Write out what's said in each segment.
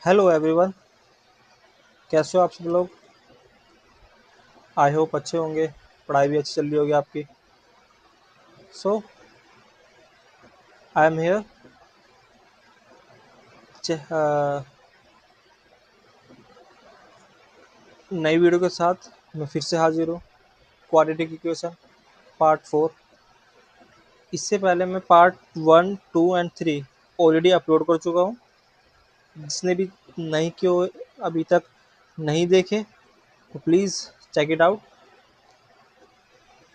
Hello everyone. कैसे हो आप सब लोग? आई होप अच्छे होंगे। पढ़ाई भी अच्छी चल रही होगी आपकी। सो आई एम हियर नई वीडियो के साथ। मैं फिर से हाजिर हूँ। Quadratic equation part 4। इससे पहले मैं पार्ट 1, 2 एंड 3 ऑलरेडी अपलोड कर चुका हूँ। जिसने भी नहीं किए अभी तक नहीं देखे तो please check it out.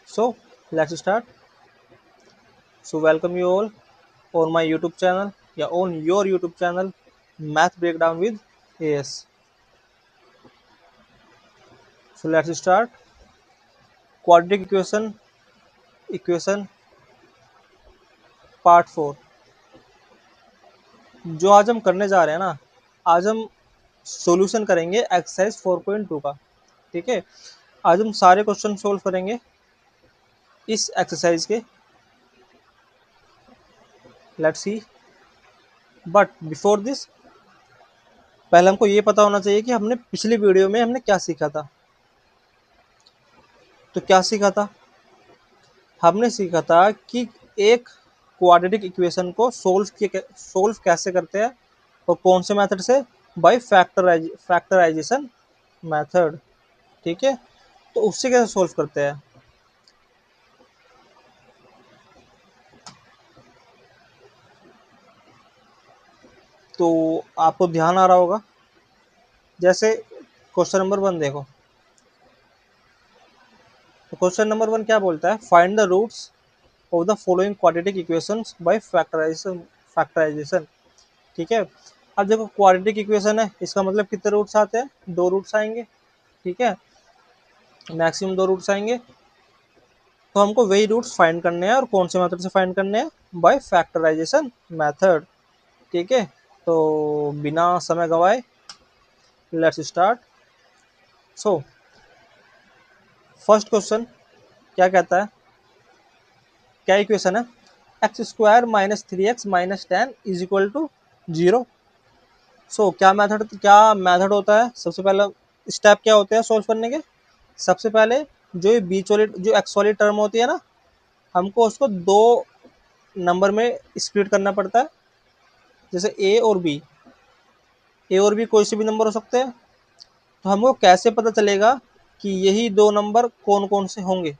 So let's start. So welcome you all on my YouTube channel या on your YouTube channel Math Breakdown with AS. So let's start. Quadratic equation part 4। जो आज हम करने जा रहे हैं ना, आज हम सॉल्यूशन करेंगे एक्सरसाइज 4.2 का। ठीक है, आज हम सारे क्वेश्चन सोल्व करेंगे इस एक्सरसाइज के। Let's see. But before this, पहले हमको ये पता होना चाहिए कि हमने पिछली वीडियो में हमने क्या सीखा था। तो क्या सीखा था? हमने सीखा था कि एक क्वाड्रेटिक इक्वेशन को सोल्व कैसे करते हैं और कौन से मेथड से। By factorization method. ठीक है, तो उससे कैसे सोल्व करते हैं। तो आपको ध्यान आ रहा होगा। जैसे क्वेश्चन नंबर 1 देखो। तो क्वेश्चन नंबर 1 क्या बोलता है? Find the roots of the following quadratic equations by factorization. ठीक है, अब देखो क्वाड्रेटिक इक्वेशन है, इसका मतलब कितने रूट्स आते हैं? 2 रूट्स आएंगे। ठीक है, मैक्सिमम 2 रूट्स आएंगे। तो हमको वही रूट्स फाइंड करने हैं और कौन से मेथड से फाइंड करने हैं? By factorization method. ठीक है, तो बिना समय गवाए let's start. So first question क्या कहता है? क्या इक्वेशन है? X square minus 3x minus 10 is equal to 0। So क्या मेथड होता है? सबसे पहला स्टेप क्या होते हैं सोल्व करने के? सबसे पहले जो ये बीच वाली जो एक्स वाली टर्म होती है ना, हमको उसको 2 नंबर में स्प्लिट करना पड़ता है। जैसे ए और बी कोई से भी नंबर हो सकते हैं। तो हमको कैसे पता चलेगा कि यही 2 नंबर कौन कौन से होंगे?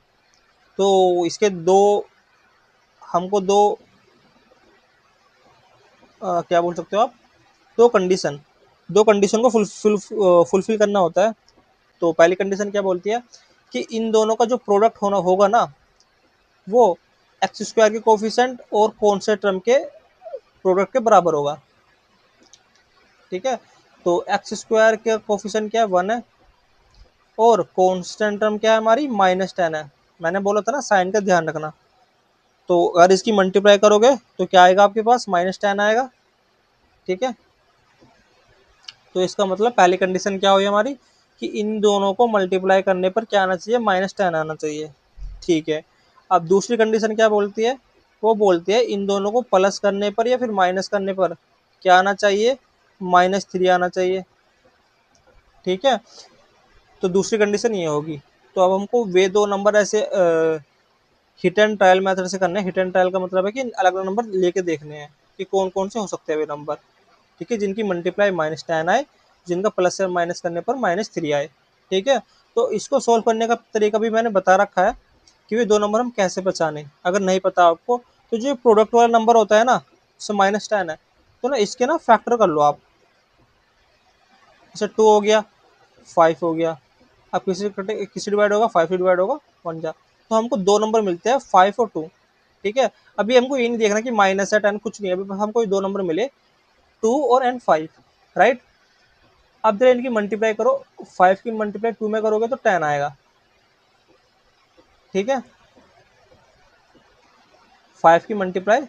तो इसके दो हमको दो क्या बोल सकते हो आप, दो कंडीशन को फुलफिल करना होता है। तो पहली कंडीशन क्या बोलती है कि इन दोनों का जो प्रोडक्ट होना होगा ना, वो एक्स स्क्वायर के कोफिशिएंट और कौन से टर्म के प्रोडक्ट के बराबर होगा। ठीक है, तो एक्स स्क्वायर के कोफिशिएंट क्या है? 1 है। और कांस्टेंट टर्म क्या है हमारी? -10 है। मैंने बोला था ना साइन का ध्यान रखना। तो अगर इसकी मल्टीप्लाई करोगे तो क्या आएगा आपके पास? -10 आएगा। ठीक है, तो इसका मतलब पहली कंडीशन क्या हुई हमारी कि इन दोनों को मल्टीप्लाई करने पर क्या आना चाहिए? -10 आना चाहिए। ठीक है, अब दूसरी कंडीशन क्या बोलती है? वो बोलती है इन दोनों को प्लस करने पर या फिर माइनस करने पर क्या आना चाहिए? -3 आना चाहिए। ठीक है, तो दूसरी कंडीशन ये होगी। तो अब हमको वे 2 नंबर ऐसे हिट एंड ट्रायल मेथड से करने हैं। हिट एंड ट्रायल का मतलब है कि अलग अलग नंबर लेके देखने हैं कि कौन कौन से हो सकते हैं वे नंबर। ठीक है, जिनकी मल्टीप्लाई -10 आए, जिनका प्लस से माइनस करने पर -3 आए। ठीक है, तो इसको सोल्व करने का तरीका भी मैंने बता रखा है कि वे 2 नंबर हम कैसे पहचाने। अगर नहीं पता आपको तो जो प्रोडक्ट वाला नंबर होता है ना, उससे -10 है, तो ना इसके ना फैक्टर कर लो आप। जैसे 2 हो गया, 5 हो गया। अब किसी डिवाइड होगा, 5 डिवाइड होगा 1 जा। तो हमको 2 नंबर मिलते हैं, 5 और 2। ठीक है, अभी हमको ये नहीं देखना कि माइनस है 10 कुछ नहीं है, अभी बस हमको ये 2 नंबर मिले, 2 और एंड 5। राइट, अब जरा इनकी मल्टीप्लाई करो। 5 की मल्टीप्लाई 2 में करोगे तो 10 आएगा। ठीक है, 5 की मल्टीप्लाई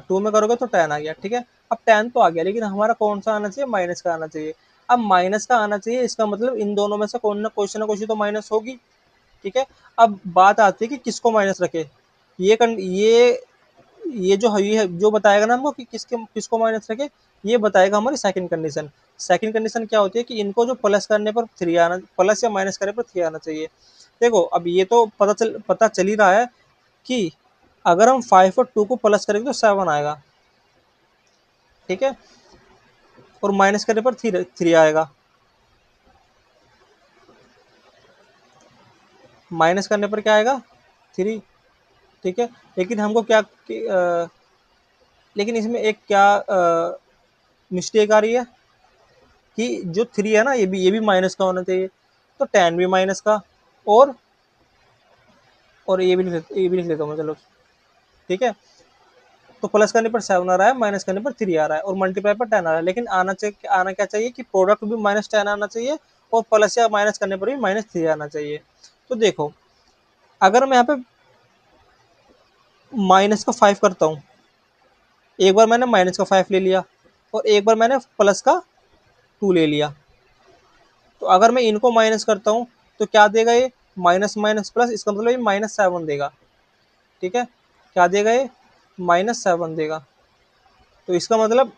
2 में करोगे तो 10 आ गया। ठीक है, अब 10 तो आ गया, लेकिन हमारा कौन सा आना चाहिए? माइनस का आना चाहिए। अब माइनस का आना चाहिए, इसका मतलब इन दोनों में से कोई ना कोई तो माइनस होगी। ठीक है, अब बात आती है कि किसको माइनस रखे। ये ये जो बताएगा ना हमको कि किसको माइनस रखे, ये बताएगा हमारी सेकंड कंडीशन। सेकंड कंडीशन क्या होती है कि इनको जो प्लस करने पर 3 आना, प्लस या माइनस करने पर 3 आना चाहिए। देखो अब ये तो पता चल ही रहा है कि अगर हम 5 और 2 को प्लस करेंगे तो 7 आएगा, ठीक है, और माइनस करने पर 3 आएगा, माइनस करने पर क्या आएगा 3, ठीक है। लेकिन हमको लेकिन इसमें एक क्या मिस्टेक आ रही है कि जो 3 है ना ये भी माइनस का होना चाहिए, तो 10 भी माइनस का, और ये भी लिख लेता हूँ मैं, चलो ठीक है। तो प्लस करने पर 7 आ रहा है, माइनस करने पर 3 आ रहा है, और मल्टीप्लाई पर 10 आ रहा है। लेकिन आना क्या चाहिए कि प्रोडक्ट भी -10 आना चाहिए, और प्लस या माइनस करने पर भी -3 आना चाहिए। तो देखो अगर मैं यहाँ पे माइनस का 5 करता हूँ, एक बार मैंने माइनस का 5 ले लिया और एक बार मैंने प्लस का 2 ले लिया, तो अगर मैं इनको माइनस करता हूँ तो क्या देगा ये, माइनस माइनस प्लस, इसका मतलब ये -7 देगा, ठीक है। क्या देगा ये, -7 देगा। तो इसका मतलब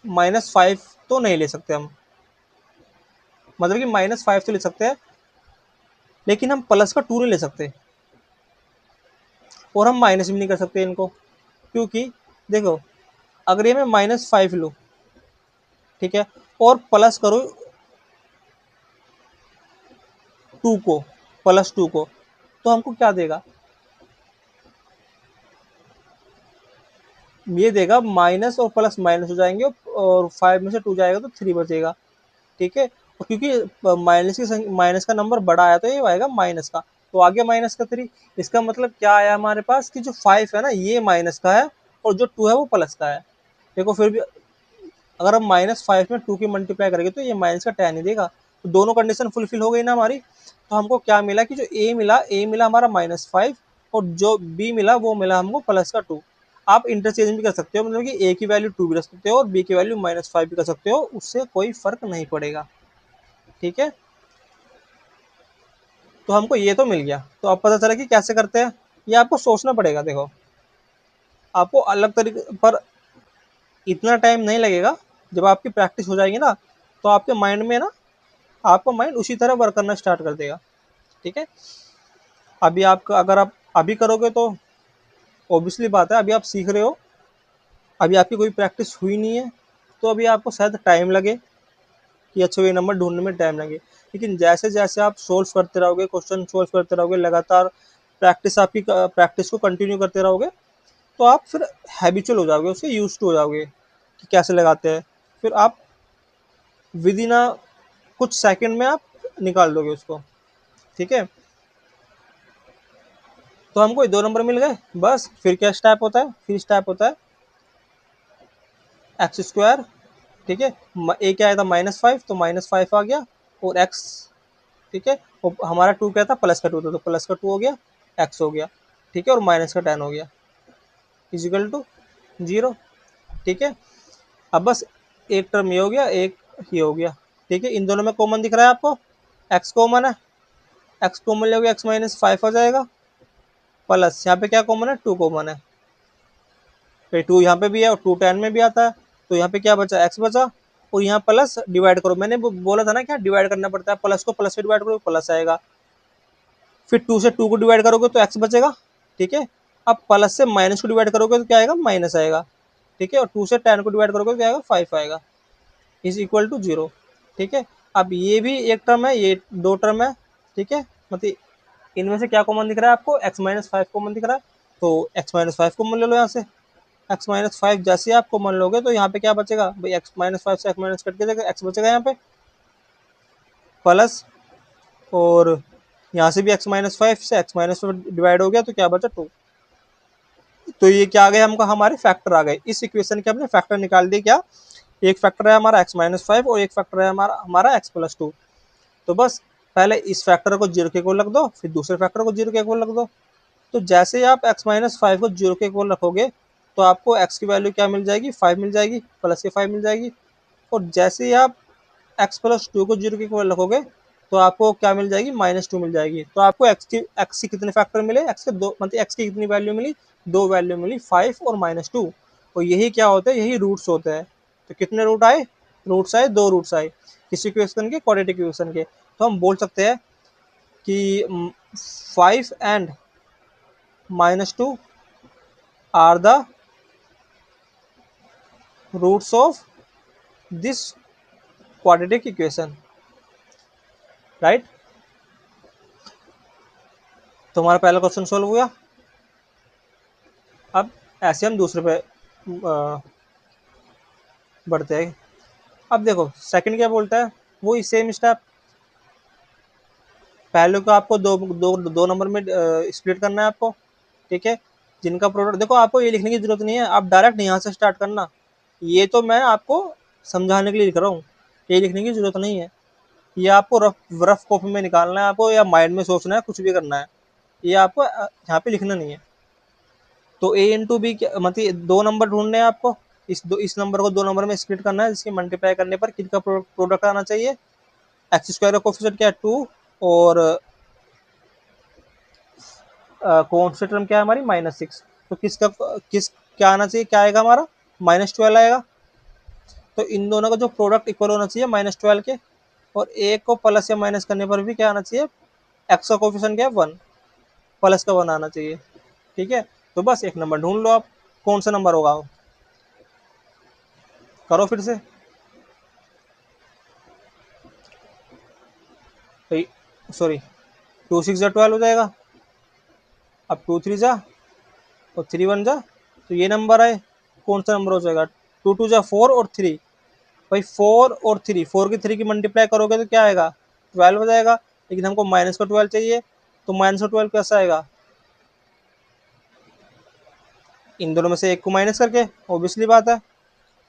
-5 तो नहीं ले सकते हम, मतलब कि -5 तो ले सकते हैं, लेकिन हम प्लस का 2 नहीं ले सकते, और हम माइनस भी नहीं कर सकते इनको, क्योंकि देखो अगर ये मैं -5 लूँ, ठीक है, और प्लस करो 2 को, +2 को, तो हमको क्या देगा, ये देगा माइनस और प्लस माइनस हो जाएंगे, और 5 में से 2 जाएगा तो 3 बचेगा, ठीक है। और क्योंकि माइनस का नंबर बड़ा आया तो ये आएगा माइनस का, तो आ गया -3। इसका मतलब क्या आया हमारे पास कि जो 5 है ना ये माइनस का है, और जो 2 है वो प्लस का है। देखो फिर भी अगर हम -5 में 2 की मल्टीप्लाई करेंगे तो ये माइनस का 10 ही देगा, तो दोनों कंडीशन फुलफिल हो गई ना हमारी। तो हमको क्या मिला कि जो ए मिला हमारा -5, और जो बी मिला वो मिला हमको प्लस का 2। आप इंटरचेंज भी कर सकते हो, मतलब कि ए की वैल्यू 2 भी रख सकते हो और बी की वैल्यू -5 भी कर सकते हो, उससे कोई फर्क नहीं पड़ेगा, ठीक है। तो हमको ये तो मिल गया, तो अब पता चला कि कैसे करते हैं। ये आपको सोचना पड़ेगा, देखो आपको अलग तरीके पर इतना टाइम नहीं लगेगा, जब आपकी प्रैक्टिस हो जाएगी ना तो आपके माइंड में ना, आपका माइंड उसी तरह वर्क करना स्टार्ट कर देगा, ठीक है। अभी आपका अगर आप अभी करोगे तो ऑब्वियसली बात है, अभी आप सीख रहे हो, अभी आपकी कोई प्रैक्टिस हुई नहीं है, तो अभी आपको शायद टाइम लगे कि अच्छा ये नंबर ढूंढने में टाइम लगे। लेकिन जैसे जैसे आप सोल्व करते रहोगे, क्वेश्चन सोल्व करते रहोगे, लगातार प्रैक्टिस को कंटिन्यू करते रहोगे, तो आप फिर हैबिचुअल हो जाओगे, उससे यूज टू हो जाओगे कि कैसे लगाते हैं। फिर आप विद इन कुछ सेकंड में आप निकाल दोगे उसको, ठीक है। तो हमको ये 2 नंबर मिल गए, बस फिर क्या स्टेप होता है, फिर स्टेप होता है x², ठीक है। ए क्या आया था -5, तो -5 आ गया, और x, ठीक है, और हमारा 2 क्या था, प्लस का 2 था, तो प्लस का 2 हो गया, x हो गया, ठीक है, और माइनस का 10 हो गया, इजिकल टू 0, ठीक है। अब बस एक टर्म ये हो गया, एक ये हो गया, ठीक है। इन दोनों में कॉमन दिख रहा है आपको, x कॉमन है, x कॉमन लोगे x-5 आ जाएगा, प्लस यहाँ पे क्या कॉमन है, 2 कॉमन है, फिर 2 यहाँ पे भी है और 2 10 में भी आता है, तो यहाँ पे क्या बचा, x बचा, और यहाँ प्लस डिवाइड करो, मैंने बोला था ना क्या डिवाइड करना पड़ता है, प्लस को प्लस से डिवाइड करो प्लस आएगा, फिर 2 से 2 को डिवाइड करोगे तो x बचेगा, ठीक है। अब प्लस से माइनस को डिवाइड करोगे तो क्या आएगा, माइनस आएगा, ठीक है, और 2 से 10 को डिवाइड करोगे तो क्या आएगा, 5 आएगा, इज इक्वल टू 0, ठीक है। अब ये भी एक टर्म है, ये 2 टर्म है, ठीक है, मतलब इनमें से क्या कॉमन दिख रहा है आपको, x-5 कॉमन दिख रहा है, तो x-5 कॉमन ले लो यहाँ से। x-5 जैसे आप कॉमन लोगे तो यहाँ पे क्या बचेगा भाई, x-5 से x माइनस कट के जाएगा, x बचेगा यहाँ पे प्लस, और यहाँ से भी x-5 से x-5 डिवाइड हो गया तो क्या बचा 2। तो ये क्या आ गए, हमको हमारे फैक्टर आ गए, इस इक्वेशन के हमने फैक्टर निकाल दिए। क्या, एक फैक्टर है हमारा x-5 और एक फैक्टर है हमारा x+2। तो बस पहले इस फैक्टर को 0 के इक्वल रख दो, फिर दूसरे फैक्टर को 0 के इक्वल रख दो। तो जैसे ही आप x-5 को 0 के इक्वल रखोगे तो आपको x की वैल्यू क्या मिल जाएगी, 5 मिल जाएगी, प्लस के 5 मिल जाएगी। और जैसे ही आप x+2 को 0 के इक्वल रखोगे तो आपको क्या मिल जाएगी, -2 मिल जाएगी। तो आपको x की कितने फैक्टर मिले, x के 2, मतलब x की कितनी वैल्यू मिली, दो वैल्यू मिली 5 और -2, और यही क्या होता है, यही रूट्स होते हैं। तो कितने रूट आए, रूट्स आए, दो रूट्स आए, किसी इक्वेशन के, क्वाड्रेटिक इक्वेशन के। तो हम बोल सकते हैं कि 5 and -2 are the roots of this quadratic equation, right. तो हमारा पहला क्वेश्चन सोल्व हुआ। अब ऐसे हम दूसरे पे बढ़ते हैं। अब देखो सेकंड क्या बोलता है, वो सेम स्टेप, पहले को आपको दो दो दो नंबर में स्प्लिट करना है आपको, ठीक है। जिनका प्रोडक्ट, देखो आपको ये लिखने की जरूरत नहीं है, आप डायरेक्ट यहाँ से स्टार्ट करना। ये तो मैं आपको समझाने के लिए लिख रहा हूँ, ये लिखने की जरूरत नहीं है। ये आपको रफ रफ कॉपी में निकालना है आपको, या माइंड में सोचना है, कुछ भी करना है। ये आपको यहाँ पे लिखना नहीं है। तो ए इंटू बी, मतलब दो नंबर ढूंढने हैं आपको, इस नंबर को दो नंबर में स्प्लिट करना है, जिसके मल्टीप्लाई करने पर किनका प्रोडक्ट आना चाहिए, एक्स स्क्वायर का कोफिशिएंट क्या है 2, और कौन सी टर्म क्या है हमारी -6। तो किस क्या आना चाहिए, क्या आएगा हमारा, -12 आएगा। तो इन दोनों का जो प्रोडक्ट इक्वल होना चाहिए -12 के, और एक को प्लस या माइनस करने पर भी क्या आना चाहिए, एक्स का कोफिशिएंट क्या है 1, प्लस का 1 आना चाहिए, ठीक है। तो बस एक नंबर ढूंढ लो आप, कौन सा नंबर होगा वो, करो फिर से। सॉरी, 2 6 जा 12 हो जाएगा, अब 2 3 जा और 3 1 जा, तो ये नंबर है, कौन सा नंबर हो जाएगा, 2 2 जा 4 और 3, भाई 4 और 3, 4 की 3 की मल्टीप्लाई करोगे तो क्या आएगा, 12 हो जाएगा। लेकिन हमको माइनस का 12 चाहिए, तो माइनस का 12 कैसा आएगा, इन दोनों में से एक को माइनस करके, ऑब्वियसली बात है,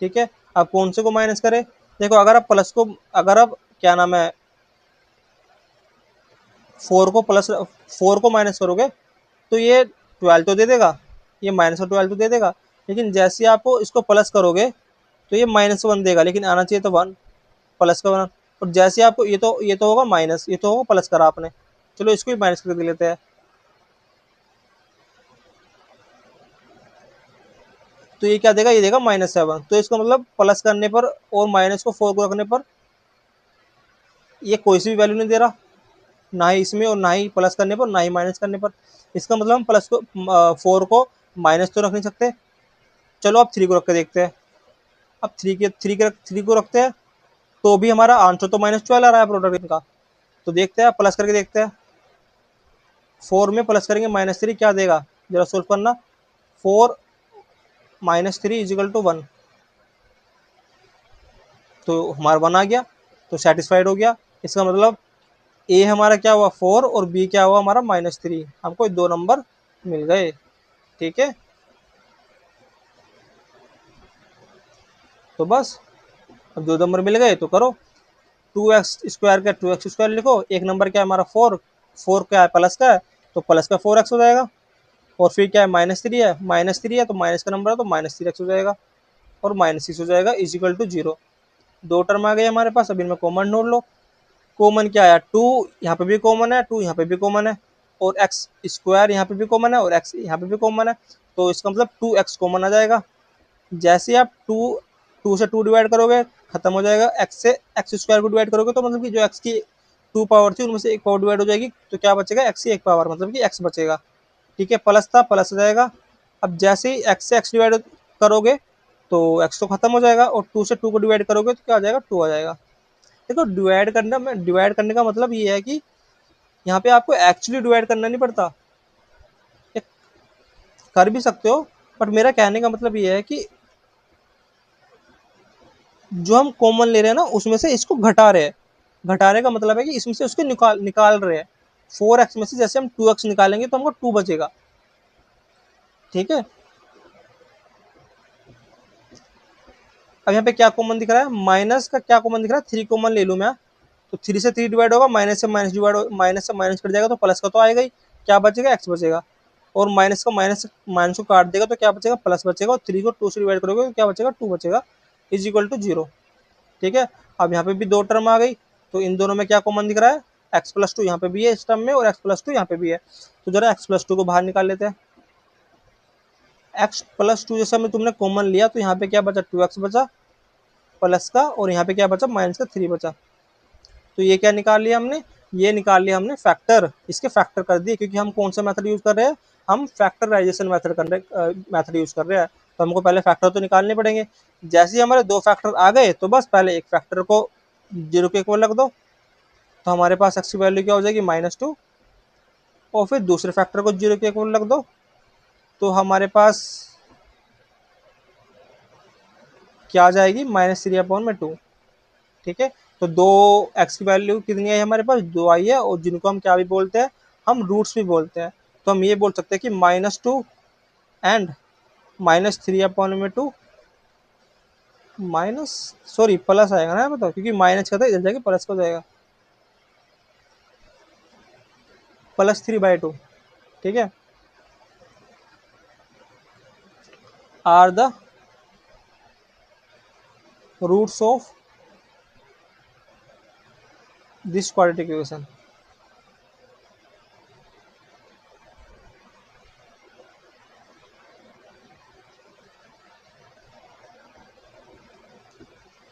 ठीक है। अब कौन से को माइनस करें, देखो अगर आप प्लस को, अगर आप क्या नाम है 4 को माइनस करोगे तो ये 12 तो दे देगा, ये माइनस का 12 तो दे देगा। लेकिन जैसे आपको इसको प्लस करोगे तो ये -1 देगा, लेकिन आना चाहिए तो 1, प्लस का 1। और जैसे आपको ये तो होगा माइनस, ये तो होगा प्लस करा आपने, चलो इसको भी माइनस करके दे लेते हैं। तो ये क्या देगा, ये देगा -7। तो इसका मतलब प्लस करने पर और माइनस को 4 को रखने पर ये कोई सी भी वैल्यू नहीं दे रहा, ना ही इसमें और ना ही प्लस करने पर, ना ही माइनस करने पर। इसका मतलब हम प्लस को 4 को माइनस तो रख नहीं सकते। चलो अब 3 को रख के देखते हैं। अब 3 को रखते हैं तो भी हमारा आंसर तो -12 आ रहा है प्रोडक्ट इनका। तो देखते हैं, प्लस करके देखते हैं। 4 में प्लस करेंगे -3 क्या देगा, जरा सोल्व करना। 4 -3 = 1, तो हमारा 1 आ गया, तो सेटिस्फाइड हो गया। इसका मतलब ए हमारा क्या हुआ 4 और बी क्या हुआ हमारा -3, हमको 2 नंबर मिल गए, ठीक है। तो बस अब 2 नंबर मिल गए तो करो, 2x² का 2x² लिखो, एक नंबर क्या है हमारा 4, 4 क्या है प्लस का है, तो प्लस का 4x हो जाएगा। और फिर क्या है -3 है तो माइनस का नंबर है तो -3x हो जाएगा, और -6 हो जाएगा =0। दो टर्म आ गए हमारे पास। अब इनमें कॉमन ढूंढ लो। कॉमन क्या आया, 2 यहाँ पे भी कॉमन है, 2 यहाँ पे भी कॉमन है, और x² यहाँ पे भी कॉमन है, और x यहाँ पे भी कॉमन है। तो इसका मतलब 2x कॉमन आ जाएगा। जैसे आप 2 से 2 डिवाइड करोगे खत्म हो जाएगा, x से x² को डिवाइड करोगे तो मतलब कि जो x की 2 पावर थी उनमें से एक पावर डिवाइड हो जाएगी, तो क्या बचेगा, x की एक पावर, मतलब कि x बचेगा, ठीक है। प्लस था, प्लस हो जाएगा। अब जैसे ही x से x डिवाइड करोगे तो x तो खत्म हो जाएगा, और 2 से 2 को डिवाइड करोगे तो क्या आ जाएगा, 2 आ जाएगा। देखो डिवाइड करने का मतलब ये है कि यहाँ पे आपको एक्चुअली डिवाइड करना नहीं पड़ता, ये कर भी सकते हो, बट मेरा कहने का मतलब ये है कि जो हम कॉमन ले रहे हैं ना उसमें से इसको घटा रहे हैं। घटाने का मतलब है कि इसमें से उसको निकाल निकाल रहे हैं। 4x में से जैसे हम 2x निकालेंगे तो हमको 2 बचेगा, ठीक है। अब यहाँ पे क्या कॉमन दिख रहा है, माइनस का क्या कॉमन दिख रहा है, 3 कॉमन ले लूँ मैं, तो 3 से 3 डिवाइड होगा, माइनस से माइनस कट जाएगा तो प्लस का तो आएगा ही, क्या बचेगा, एक्स बचेगा। और माइनस को काट देगा तो क्या बचेगा, प्लस बचेगा। और 3 को 2 से डिवाइड करोगे तो क्या बचेगा, 2 बचेगा =0, ठीक है। अब यहाँ पे भी दो टर्म आ गई, तो इन दोनों में क्या कॉमन दिख रहा है, x+2 यहाँ पे भी है इस टर्म में, और x+2 यहाँ पे भी है। तो जरा x+2 को बाहर निकाल लेते हैं। x प्लस 2 जैसे हमें तुमने कॉमन लिया तो यहाँ पे क्या बचा, 2x बचा प्लस का, और यहाँ पे क्या बचा, माइनस का 3 बचा। तो ये क्या निकाल लिया हमने, ये निकाल लिया हमने फैक्टर, इसके फैक्टर कर दिए, क्योंकि हम कौन सा मेथड यूज कर रहे हैं, हम फैक्टराइजेशन मेथड यूज कर रहे हैं, तो हमको पहले फैक्टर तो निकालने पड़ेंगे। जैसे ही हमारे दो फैक्टर आ गए तो बस पहले एक फैक्टर को 0 के इक्वल रख दो, तो हमारे पास x की वैल्यू क्या हो जाएगी, -2, और फिर दूसरे फैक्टर को 0 के इक्वल रख दो, तो हमारे पास क्या आ जाएगी, -3/2। ठीक है, तो दो x की वैल्यू कितनी आई हमारे पास, 2 आई है, और जिनको हम क्या भी बोलते हैं, हम रूट्स भी बोलते हैं। तो हम ये बोल सकते हैं कि -2 एंड -3/2 माइनस, सॉरी प्लस आएगा ना, बताओ, क्योंकि माइनस का था इधर जाके प्लस का हो जाएगा, +3/2। ठीक है, are the roots of this quadratic equation.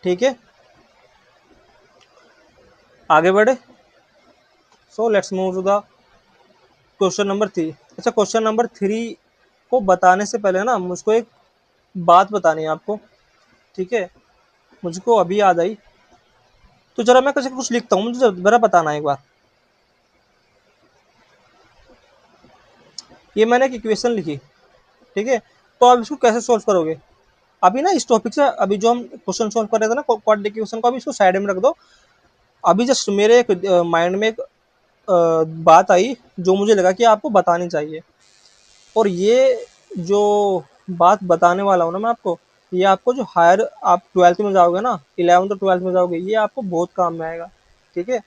ठीक है, आगे बढ़े। So let's move to the question number 3। अच्छा, क्वेश्चन नंबर 3 को बताने से पहले ना मुझको एक बात बतानी है आपको। ठीक है, मुझको अभी याद आई, तो जरा मैं कैसे कुछ लिखता हूँ, मुझे जरा बताना एक बार। ये मैंने एक इक्वेशन लिखी, ठीक है, तो आप इसको कैसे सोल्व करोगे। अभी ना इस टॉपिक से, अभी जो हम क्वेश्चन सोल्व कर रहे थे ना क्वाड्रेटिक इक्वेशन को, अभी इसको साइड में रख दो। अभी जस्ट मेरे एक माइंड में एक बात आई जो मुझे लगा कि आपको बतानी चाहिए, और ये जो बात बताने वाला हूँ ना मैं आपको, ये आपको जो हायर आप 12th में जाओगे ना, 11th और 12th में जाओगे, ये आपको बहुत काम में आएगा। ठीक है,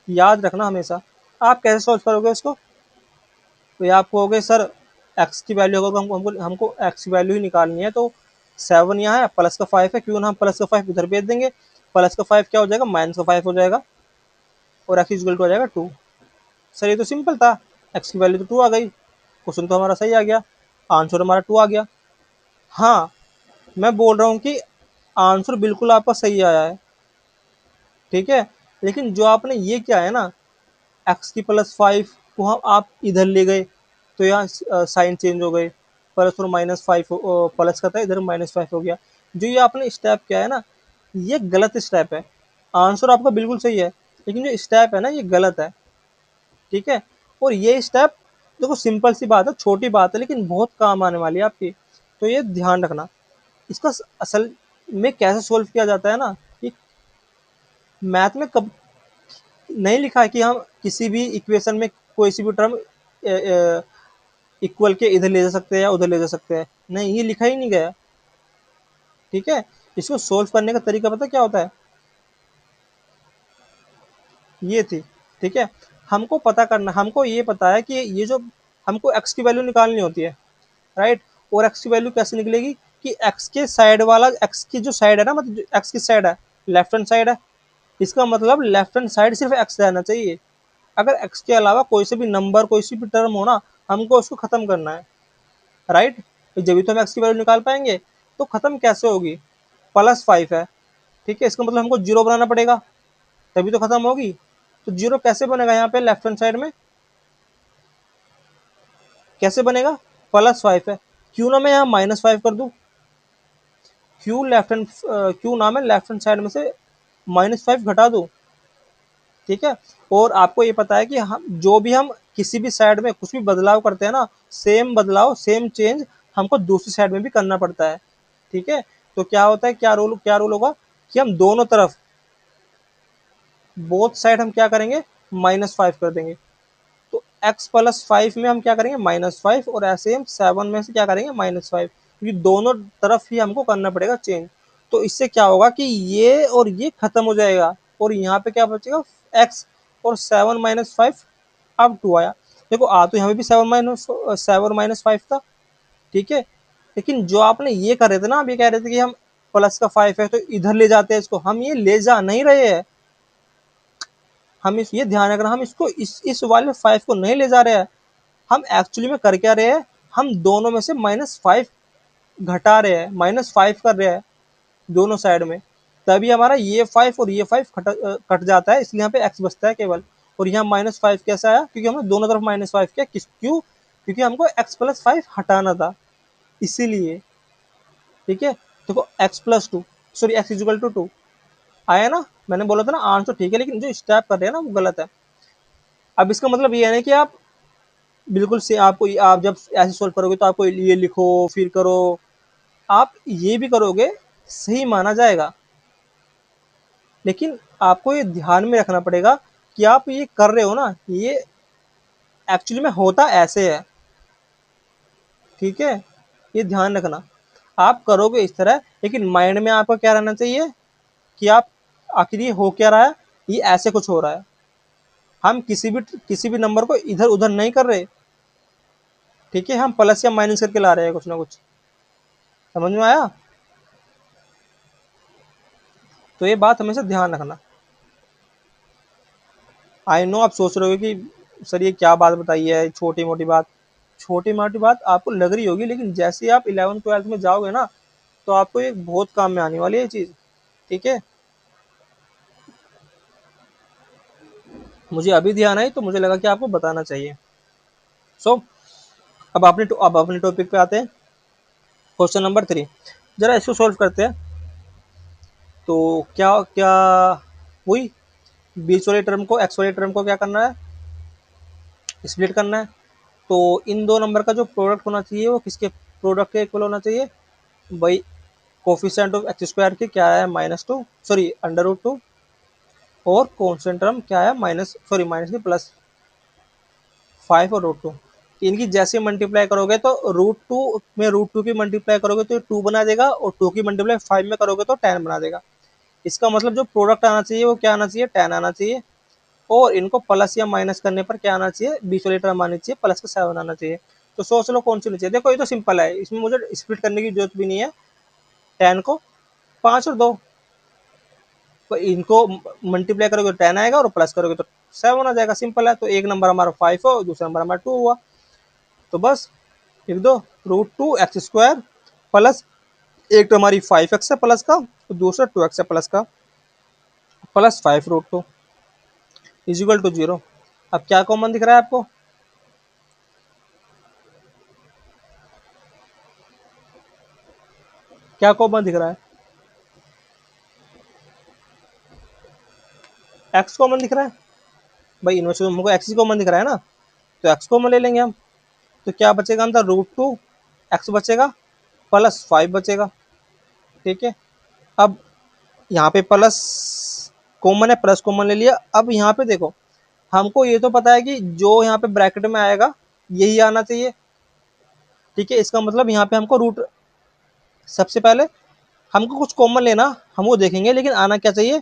याद रखना हमेशा। आप कैसे सोल्व करोगे इसको, तो ये आपको हो गए सर, एक्स की वैल्यू होगा, हमको एक्स की वैल्यू ही निकालनी है, तो 7 यहाँ है, प्लस का 5 है, क्यों ना हम प्लस का 5 इधर भेज देंगे, प्लस का 5 क्या हो जाएगा, माइनस का 5 हो जाएगा, और एक्स इक्वल टू हो जाएगा 2। सर ये तो सिंपल था, एक्स की वैल्यू तो 2 आ गई, क्वेश्चन तो हमारा सही आ गया, आंसर हमारा 2 आ गया। हाँ, मैं बोल रहा हूँ कि आंसर बिल्कुल आपका सही आया है, ठीक है, लेकिन जो आपने ये किया है ना, एक्स की +5 को हम आप इधर ले गए, तो यहाँ साइन चेंज हो गए, प्लस और -5 प्लस का था, इधर -5 हो गया। जो ये आपने स्टेप किया है ना, ये गलत स्टेप है। आंसर आपका बिल्कुल सही है, लेकिन जो स्टेप है ना, ये गलत है। ठीक है, और ये स्टेप देखो, सिंपल सी बात है, छोटी बात है, लेकिन बहुत काम आने वाली है आपकी, तो ये ध्यान रखना। इसका असल में कैसे सोल्व किया जाता है ना, कि मैथ में कब नहीं लिखा है कि हम किसी भी इक्वेशन में कोई सी भी टर्म इक्वल के इधर ले जा सकते हैं या उधर ले जा सकते हैं, नहीं, ये लिखा ही नहीं गया। ठीक है, इसको सोल्व करने का तरीका पता क्या होता है, ये थी। ठीक है, हमको पता करना, हमको ये पता है कि ये जो हमको x की वैल्यू निकालनी होती है, राइट, और x की वैल्यू कैसे निकलेगी, कि x के साइड वाला, x की जो साइड है ना, मतलब x की साइड है, लेफ्ट हैंड साइड है, इसका मतलब लेफ्ट हैंड साइड सिर्फ x रहना चाहिए। अगर x के अलावा कोई से भी नंबर, कोई सी भी टर्म हो ना, हमको उसको खत्म करना है, राइट, जब भी तो हम x की वैल्यू निकाल पाएंगे। तो खत्म कैसे होगी, +5 है, ठीक है, इसका मतलब हमको 0 बनाना पड़ेगा, तभी तो खत्म होगी। तो 0 कैसे बनेगा, यहाँ पे लेफ्ट हैंड साइड में कैसे बनेगा, +5 है, क्यों ना मैं यहाँ -5 कर दूं, क्यों ना मैं लेफ्ट हैंड साइड में से -5 घटा दूं। ठीक है, और आपको ये पता है कि हम जो भी हम किसी भी साइड में कुछ भी बदलाव करते हैं ना, सेम बदलाव, सेम चेंज हमको दूसरी साइड में भी करना पड़ता है। ठीक है, तो क्या होता है, क्या रूल होगा, कि हम दोनों तरफ, बोथ साइड हम क्या करेंगे, -5 कर देंगे। तो x+5 में हम क्या करेंगे, -5, और ऐसे हम 7 में से क्या करेंगे, -5, क्योंकि दोनों तरफ ही हमको करना पड़ेगा चेंज। तो इससे क्या होगा कि ये और ये खत्म हो जाएगा, और यहाँ पे क्या बचेगा, x, और 7 - 5 अब 2 आया। देखो, आ तो यहाँ पे भी 7 - 5 था, ठीक है, लेकिन जो आपने ये कर रहे थे ना, आप ये कह रहे थे कि हम प्लस का 5 है तो इधर ले जाते हैं इसको, हम ये ले जा नहीं रहे हैं। हम ये ध्यान रखना, हम इसको इस वाले 5 को नहीं ले जा रहे हैं, हम एक्चुअली में कर क्या रहे हैं, हम दोनों में से -5 घटा रहे हैं, -5 कर रहे हैं दोनों साइड में, तभी हमारा ये 5 और ये 5 कट जाता है, इसलिए यहाँ पे x बचता है केवल। और यहाँ -5 कैसे आया, क्योंकि हमने दोनों तरफ -5 किया। क्यों? क्योंकि हमको x+5 हटाना था, इसीलिए। ठीक है, देखो x+2, सॉरी x=2 आया ना। मैंने बोला था ना आंसर ठीक है, लेकिन जो स्टेप कर रहे हैं ना वो गलत है। अब इसका मतलब ये है ना कि आप बिल्कुल से आप जब ऐसे सोल्व करोगे तो आपको ये लिखो फिर करो, आप ये भी करोगे सही माना जाएगा, लेकिन आपको ये ध्यान में रखना पड़ेगा कि आप ये कर रहे हो ना, ये एक्चुअली में होता ऐसे है। ठीक है, ये ध्यान रखना। आप करोगे इस तरह, लेकिन माइंड में आपका क्या रहना चाहिए कि आप आखिर ये हो क्या रहा है, ये ऐसे कुछ हो रहा है। हम किसी भी नंबर को इधर उधर नहीं कर रहे। ठीक है, हम प्लस या माइनस करके ला रहे हैं कुछ ना कुछ। समझ में आया? तो ये बात हमेशा ध्यान रखना। आई नो आप सोच रहे हो कि सर ये क्या बात बताई है, छोटी मोटी बात। छोटी मोटी बात आपको लग रही होगी, लेकिन जैसे ही आप 11th-12th में जाओगे ना, तो आपको ये बहुत काम में आने वाली है चीज़। ठीक है, मुझे अभी ध्यान आई तो मुझे लगा कि आपको बताना चाहिए। सो अब अपने टॉपिक पे आते हैं। क्वेश्चन नंबर 3, जरा इसको सॉल्व करते हैं। तो क्या क्या वही बीच वाले टर्म को, एक्स वाले टर्म को क्या करना है, स्प्लिट करना है। तो इन दो नंबर का जो प्रोडक्ट होना चाहिए वो किसके प्रोडक्ट के इक्वल होना चाहिए भाई। कोफिशिएंट ऑफ एक्स स्क्वायर की क्या है, -2, सॉरी √2, और कॉन्स्टेंट टर्म क्या है, माइनस की +5 और √2। इनकी जैसे मल्टीप्लाई करोगे तो √2 में √2 की मल्टीप्लाई करोगे तो 2 बना देगा, और 2 की मल्टीप्लाई 5 में करोगे तो 10 बना देगा। इसका मतलब जो प्रोडक्ट आना चाहिए वो क्या आना चाहिए, 10 आना चाहिए। और इनको प्लस या माइनस करने पर क्या आना चाहिए, बीच वाली टर्म आनी चाहिए, +7 आना चाहिए। तो सोच लो कौन सी होनी चाहिए। देखो ये तो सिंपल है, इसमें मुझे स्प्लिट करने की जरूरत भी नहीं है। 10 को 5 और 2, तो इनको मल्टीप्लाई करोगे तो 10 आएगा, और प्लस करोगे तो 7 आ जाएगा। सिंपल है। तो एक नंबर हमारा 5 हो, दूसरा नंबर हमारा 2 हुआ। तो बस लिख दो √2x² प्लस, एक तो हमारी 5x है प्लस का, तो दूसरा 2x है प्लस का, +5 √2 = 0। अब क्या कॉमन दिख रहा है आपको, क्या कॉमन दिख रहा है, एक्स कॉमन दिख रहा है भाई। इनमें से हमको एक्स ही कॉमन दिख रहा है ना, तो एक्स कॉमन ले लेंगे हम। तो क्या बचेगा अंदर, √2x बचेगा, +5 बचेगा। ठीक है, अब यहाँ पे प्लस कॉमन है, प्लस कॉमन ले लिया। अब यहाँ पे देखो, हमको ये तो पता है कि जो यहाँ पे ब्रैकेट में आएगा यही आना चाहिए। ठीक है, इसका मतलब यहाँ पे हमको रूट, सबसे पहले हमको कुछ कॉमन लेना, हम वो देखेंगे, लेकिन आना क्या चाहिए,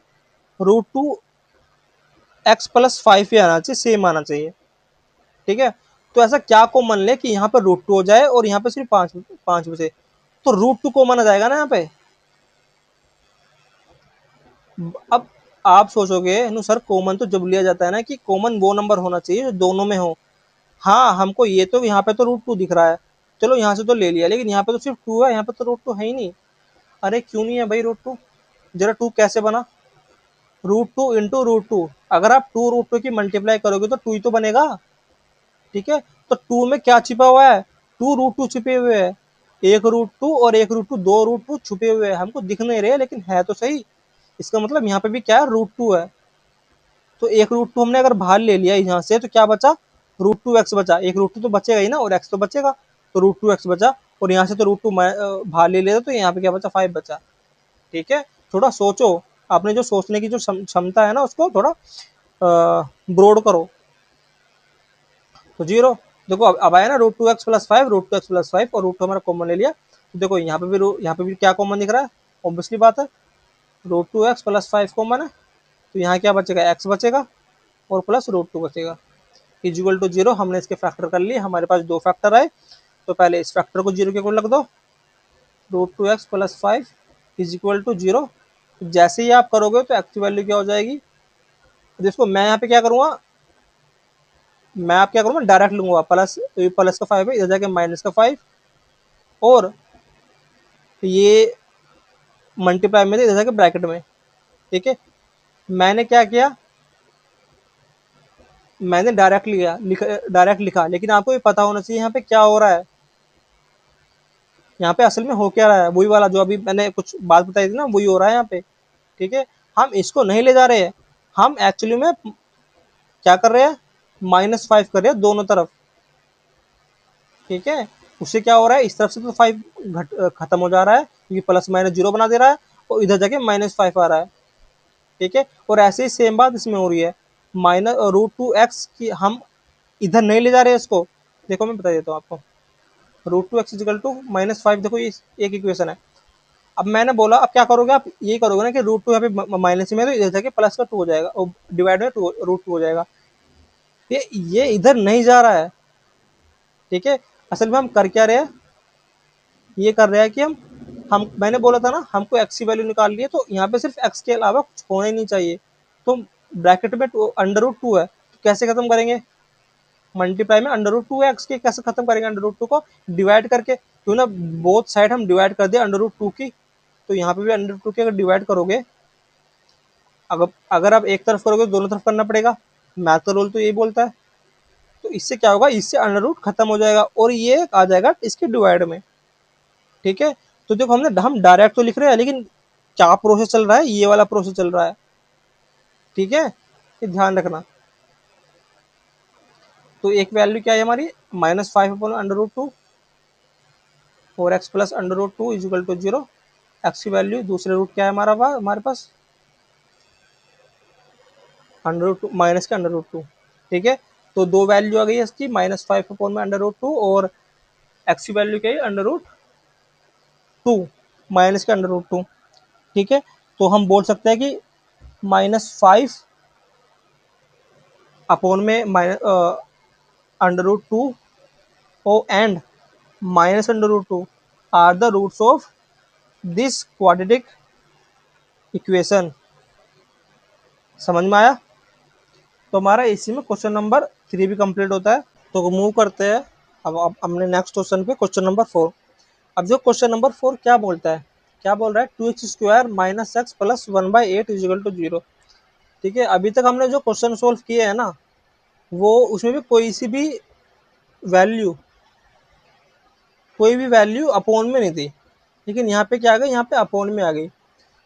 √2x+5 ही आना चाहिए, सेम आना चाहिए। ठीक है, तो ऐसा क्या कॉमन ले कि यहाँ पे √2 हो जाए और यहाँ पे सिर्फ 5 5 बचे, तो √2 कॉमन आ जाएगा ना यहाँ पे। अब आप सोचोगे नो सर, कॉमन तो जब लिया जाता है ना, कि कॉमन वो नंबर होना चाहिए जो दोनों में हो। हाँ, हमको ये तो यहाँ पे तो √2 दिख रहा है, चलो यहाँ से तो ले लिया, लेकिन यहाँ पे तो सिर्फ 2 है, यहाँ पे तो √2 है ही नहीं। अरे क्यों नहीं है भाई √2, जरा 2 कैसे बना, √2 × √2, अगर आप 2 √2 की मल्टीप्लाई करोगे तो 2 ही तो बनेगा। ठीक है, तो 2 में क्या छिपा हुआ है, 2 √2 छिपे हुए है, एक √2 और एक √2, दो √2 छुपे हुए हैं, हमको दिख नहीं रहे लेकिन है तो सही। इसका मतलब यहाँ पे भी क्या है, √2 है। तो एक √2 हमने अगर बाहर ले लिया यहाँ से, तो क्या बचा, √2x बचा। एक √2 तो बचेगा ही ना, और x तो बचेगा, तो √2x बचा। और यहाँ से तो √2 बाहर ले लिया, तो यहाँ पे क्या बचा, 5 बचा। ठीक है, थोड़ा सोचो, आपने जो सोचने की जो क्षमता है ना, उसको थोड़ा ब्रॉड करो। तो 0, देखो अब आया ना √2x+5, √2x+5, और √2 हमारा कॉमन ले लिया। तो देखो यहाँ पे भी क्या कॉमन दिख रहा है, ऑब्वियसली बात है, √2x+5 कॉमन है, तो यहाँ क्या बचेगा, x बचेगा, और प्लस √2 बचेगा, = 0। हमने इसके फैक्टर कर लिए, हमारे पास 2 फैक्टर आए, तो पहले इस फैक्टर को 0 के ऊपर रख दो, √2x+5 = 0। जैसे ही आप करोगे तो एक्स की वैल्यू क्या हो जाएगी, तो इसको मैं यहाँ पे क्या करूँगा, मैं आप क्या करूँगा, डायरेक्ट लूंगा, प्लस प्लस का 5 है, इधर जाके माइनस का 5, और ये मल्टीप्लाई में थे, इधर जाके ब्रैकेट में। ठीक है, मैंने क्या किया, मैंने डायरेक्ट लिया, डायरेक्ट लिखा, लेकिन आपको ये पता होना चाहिए यहाँ पे क्या हो रहा है, यहाँ पे असल में हो क्या रहा है, वही वाला जो अभी मैंने कुछ बात बताई थी ना, वही हो रहा है यहाँ पे। ठीक है, हम इसको नहीं ले जा रहे हैं, हम एक्चुअली में क्या कर रहे हैं, -5 कर रहे हैं दोनों तरफ। ठीक है, उससे क्या हो रहा है, इस तरफ से तो 5 खत्म हो जा रहा है, क्योंकि प्लस माइनस जीरो बना दे रहा है, और इधर जाके -5 आ रहा है। ठीक है, और ऐसे ही सेम बात इसमें हो रही है, -√2x की हम इधर नहीं ले जा रहे हैं इसको। देखो मैं बता देता हूँ आपको, √2x इजिकल टू -5, देखो ये एक इक्वेशन है। अब मैंने बोला, अब क्या करोगे आप, ये करोगे ना कि √2 यहाँ पे माइनस में, तो इधर जाके प्लस का 2 हो जाएगा, और डिवाइड में √2 हो जाएगा। ये इधर नहीं जा रहा है। ठीक है, असल में हम कर क्या रहे हैं, ये कर रहे हैं कि हम मैंने बोला था ना, हमको एक्स की वैल्यू निकाल ली है, तो यहाँ पे सिर्फ एक्स के अलावा कुछ होना ही नहीं चाहिए। तो ब्रैकेट में √2 है, तो कैसे खत्म करेंगे, मल्टीप्लाई में √2 है एक्स के, कैसे खत्म करेंगे, √2 को डिवाइड करके, क्यों ना बोथ साइड हम डिवाइड कर दे √2 की, तो यहाँ पे भी √2 की अगर डिवाइड करोगे, अगर अगर आप एक तरफ करोगे तो दोनों तरफ करना पड़ेगा, मैथ का रूल तो यही बोलता है। तो इससे क्या होगा, इससे अंडर खत्म हो जाएगा, और ये आ जाएगा इसके डिवाइड में। ठीक है, तो देखो हम डायरेक्ट तो लिख रहे हैं, लेकिन क्या प्रोसेस चल रहा है, ये वाला प्रोसेस चल रहा है। ठीक है, ये ध्यान रखना। तो एक वैल्यू क्या है हमारी, -5/√2, और x plus √2 is equal to 0। X की वैल्यू, दूसरे रूट क्या है हमारे पास, √2 माइनस का √2। ठीक है, तो दो वैल्यू आ गई है इसकी, -5/√2, और एक्स की वैल्यू क्या है, √2 माइनस का √2। ठीक है, तो हम बोल सकते हैं कि -5 अपॉन में √2 ओ and -√2 are the roots of this quadratic equation. समझ में आया? तो हमारा इसी में क्वेश्चन नंबर 3 भी कंप्लीट होता है। तो मूव करते हैं अब हमने नेक्स्ट क्वेश्चन पे, क्वेश्चन नंबर 4। अब जो क्वेश्चन नंबर 4 क्या बोलता है, क्या बोल रहा है, 2x² - x plus 1/8 is equal to 0। ठीक है, अभी तक हमने जो क्वेश्चन सोल्व किए हैं ना, वो उसमें भी वैल्यू कोई भी वैल्यू अपोन में नहीं थी, लेकिन यहाँ पे क्या आ गई, यहाँ पे अपोन में आ गई।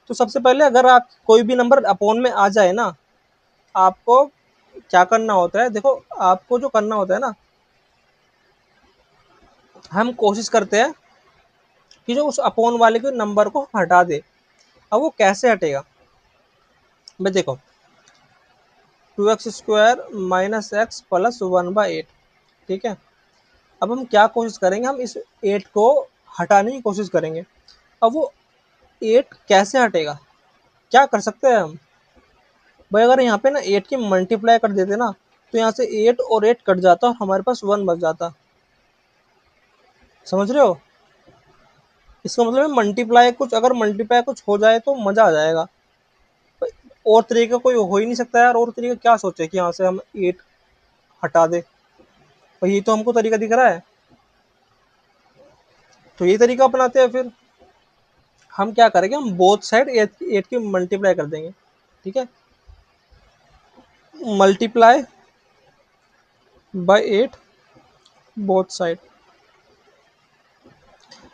तो सबसे पहले अगर आप कोई भी नंबर अपोन में आ जाए ना, आपको क्या करना होता है, देखो आपको जो करना होता है ना, हम कोशिश करते हैं कि जो उस अपोन वाले के नंबर को हटा दे। अब वो कैसे हटेगा, भाई देखो, 2x² - x प्लस 1/8। ठीक है, अब हम क्या कोशिश करेंगे, हम इस 8 को हटाने की कोशिश करेंगे। अब वो 8 कैसे हटेगा, क्या कर सकते हैं हम, भाई अगर यहाँ पे ना 8 की मल्टीप्लाई कर देते ना, तो यहाँ से 8 और 8 कट जाता और हमारे पास 1 बच जाता। समझ रहे हो, इसका मतलब है मल्टीप्लाई कुछ, अगर मल्टीप्लाई कुछ हो जाए तो मजा आ जाएगा। और तरीका कोई हो ही नहीं सकता यार, और तरीका क्या सोचे कि यहाँ से हम 8 हटा दे, और ये तो हमको तरीका दिख रहा है, तो ये तरीका अपनाते हैं। फिर हम क्या करेंगे, हम बोथ साइड 8 की मल्टीप्लाई कर देंगे। ठीक है, मल्टीप्लाई बाय 8 बोथ साइड।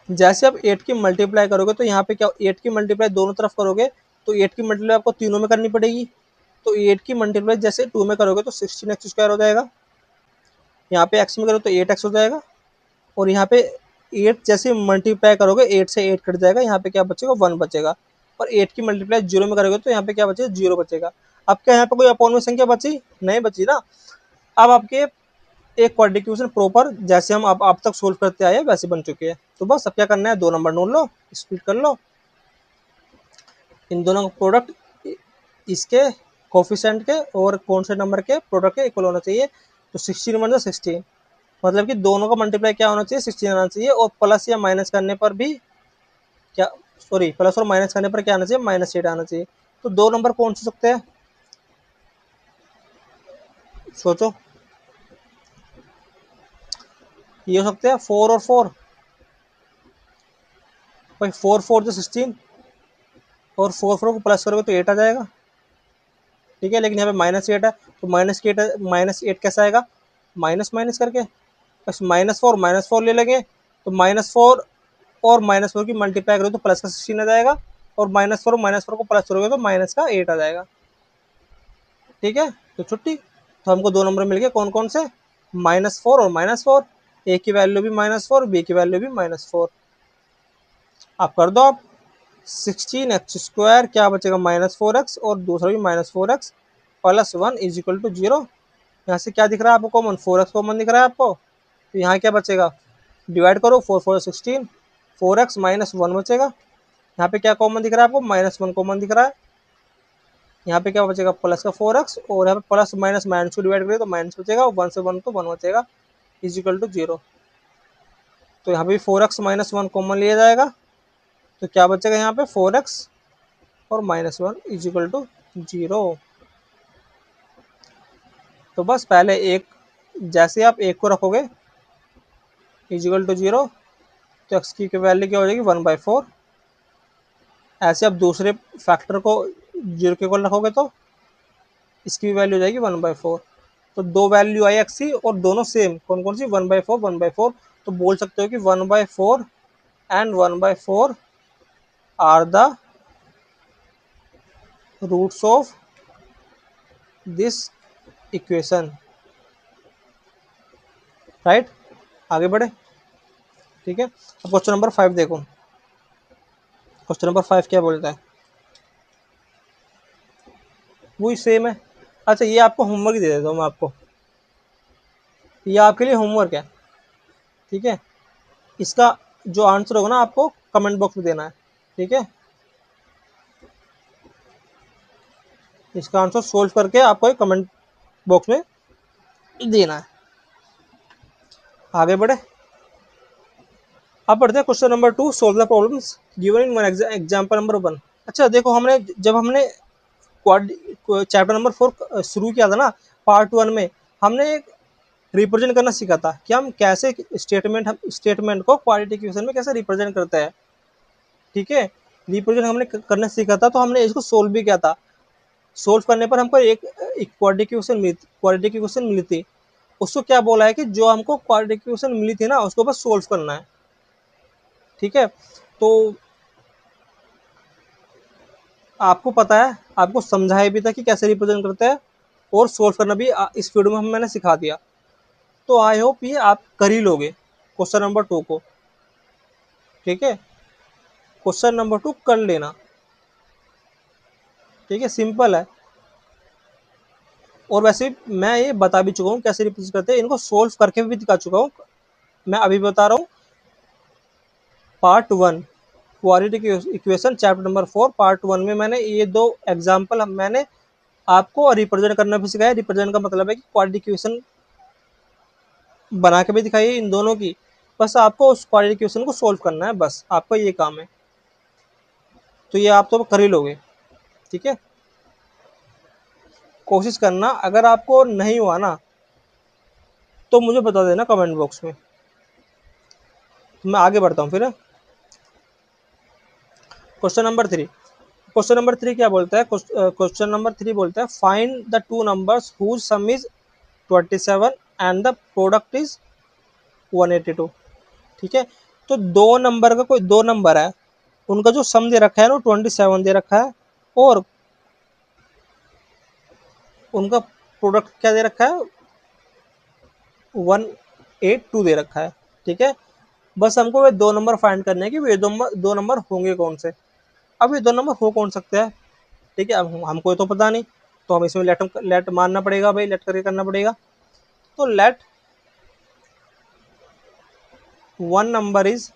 जैसे आप 8 की मल्टीप्लाई करोगे, तो यहाँ पे क्या, 8 की मल्टीप्लाई दोनों तरफ करोगे, तो 8 की मल्टीप्लाई आपको तीनों में करनी पड़ेगी। तो 8 की मल्टीप्लाई जैसे 2 में करोगे तो 16x² हो जाएगा, यहाँ पे x में करो तो 8x हो जाएगा, और यहाँ पे 8 जैसे मल्टीप्लाई करोगे, 8 से 8 कट जाएगा, यहाँ पे क्या बचेगा, 1 बचेगा। और 8 की मल्टीप्लाई 0 में करोगे तो यहाँ पे क्या बचेगा, 0 बचेगा। अब क्या यहाँ पे कोई अपोन में संख्या बची, नहीं बची ना। अब आपके एक क्वाड्रेटिक इक्वेशन प्रॉपर जैसे हम अब तक सोल्व करते आए वैसे बन चुके हैं। तो बस अब क्या करना है, 2 नंबर ढूंढ लो, स्प्लिट कर लो, इन दोनों का प्रोडक्ट इसके कोफिशिएंट के और कौन से नंबर के प्रोडक्ट के इक्वल होना चाहिए। तो 16 × 16, मतलब कि दोनों का मल्टीप्लाई क्या होना चाहिए, 16 आना चाहिए, और प्लस या माइनस करने पर भी क्या, सॉरी, प्लस और माइनस करने पर क्या आना चाहिए, -8 आना चाहिए। तो 2 नंबर कौन से सकते हैं, सोचो। ये हो सकते हैं 4 और 4 भाई, 4 4 जो 16 और 4 4 को प्लस करोगे तो 8 आ जाएगा। ठीक है, लेकिन यहाँ पे -8 है तो -8 कैसा आएगा, माइनस माइनस करके, बस -4 ले लेंगे तो -4 और -4 की मल्टीप्लाई करोगे तो प्लस का 16 आ जाएगा, और -4 को प्लस करोगे तो माइनस का 8 आ जाएगा। ठीक है, तो छुट्टी। तो हमको दो नंबर मिल गए, कौन कौन से, -4 और -4, ए की वैल्यू भी -4, बी की वैल्यू भी -4। आप कर दो आप, 16x² क्या बचेगा, -4x, और दूसरा भी -4x plus 1 is equal to 0। यहाँ से क्या दिख रहा है आपको कॉमन, 4x कॉमन दिख रहा है आपको, तो यहाँ क्या बचेगा, डिवाइड करो, 4 4 16, 4x -1 बचेगा। यहाँ पे क्या कॉमन दिख रहा है आपको, -1 कॉमन दिख रहा है। यहाँ पे क्या बचेगा, प्लस का 4x, और यहाँ पे प्लस माइनस माइनस को डिवाइड करें तो माइनस बचेगा, 1 से 1 तो 1 बचेगा, इज इक्वल टू 0। तो यहाँ पे 4x -1 कॉमन लिया जाएगा, तो क्या बचेगा यहाँ पे, 4x और -1 इज इक्वल टू 0। तो बस पहले एक, जैसे आप एक को रखोगे इज इक्वल टू 0, तो x की वैल्यू क्या हो जाएगी, 1/4। ऐसे आप दूसरे फैक्टर को 0 के इक्वल रखोगे तो इसकी भी वैल्यू हो जाएगी 1/4। तो दो वैल्यू आई एक्स की और दोनों सेम, कौन कौन सी, 1/4 1/4। तो बोल सकते हो कि 1/4 and 1/4 are the roots of this equation. Right, आगे बढ़े। ठीक है, अब क्वेश्चन नंबर 5 देखो। क्वेश्चन नंबर 5 क्या बोलता है, वही सेम है। अच्छा, ये आपको होमवर्क दे देता हूँ मैं आपको, ये आपके लिए होमवर्क है। ठीक है, इसका जो आंसर होगा ना आपको कमेंट बॉक्स में देना है। ठीक है, इसका आंसर सोल्व करके आपको एक कमेंट बॉक्स में देना है। आगे बढ़े, अब बढ़ते हैं question number 2, solve the problems given in one example number 1। अच्छा देखो, हमने जब हमने चैप्टर नंबर 4 शुरू किया था ना, पार्ट 1 में हमने एक रिप्रेजेंट करना सीखा था कि हम कैसे स्टेटमेंट को क्वाड्रेटिक इक्वेशन में कैसे रिप्रेजेंट करते हैं। ठीक है, रिप्रेजेंट हमने करना सीखा था, तो हमने इसको सोल्व भी किया था। सोल्व करने पर हमको एक क्वाड्रेटिक इक्वेशन मिली थी। उसको क्या बोला है कि जो हमको क्वाड्रेटिक इक्वेशन मिली थी ना, उसको बस सोल्व करना है। ठीक है, तो आपको पता है, आपको समझाया भी था कि कैसे रिप्रेजेंट करते हैं, और सोल्व करना भी इस वीडियो में मैंने सिखा दिया। तो आई होप ये आप कर ही लोगे क्वेश्चन नंबर 2 को। ठीक है, क्वेश्चन नंबर 2 कर लेना। ठीक है, सिंपल है, और वैसे मैं ये बता भी चुका हूँ कैसे रिप्रेजेंट करते हैं, इनको सोल्व करके भी दिखा चुका हूँ। मैं अभी बता रहा हूँ, part 1 quadratic equation chapter number 4 part 1 में मैंने ये दो एग्जाम्पल मैंने आपको रिप्रेजेंट करना भी सिखाया। रिप्रेजेंट का मतलब है कि क्वाड्रेटिक इक्वेशन बना के भी दिखाई इन दोनों की, बस आपको उस क्वाड्रेटिक इक्वेशन को सोल्व करना है, बस आपका ये काम है। तो ये आप तो कर ही लोगे। ठीक है, कोशिश करना, अगर आपको नहीं हुआ ना तो मुझे बता देना कमेंट बॉक्स में। तो मैं आगे बढ़ता हूँ फिर। क्वेश्चन नंबर 3, क्वेश्चन नंबर 3 क्या बोलता है, क्वेश्चन नंबर 3 बोलता है find the two numbers whose sum is 27 and the product is 182। ठीक है, तो दो नंबर का, कोई दो नंबर है, उनका जो सम दे रखा है ना 27 दे रखा है, और उनका प्रोडक्ट क्या दे रखा है, 182 दे रखा है। ठीक है, बस हमको वे दो नंबर फाइंड करने हैं कि वे दो नंबर होंगे कौन से। अब ये दो नंबर हो कौन सकते हैं। ठीक है, अब हमको तो पता नहीं, तो हम इसमें लेट मानना पड़ेगा भाई, लेट करके करना पड़ेगा। तो let one number is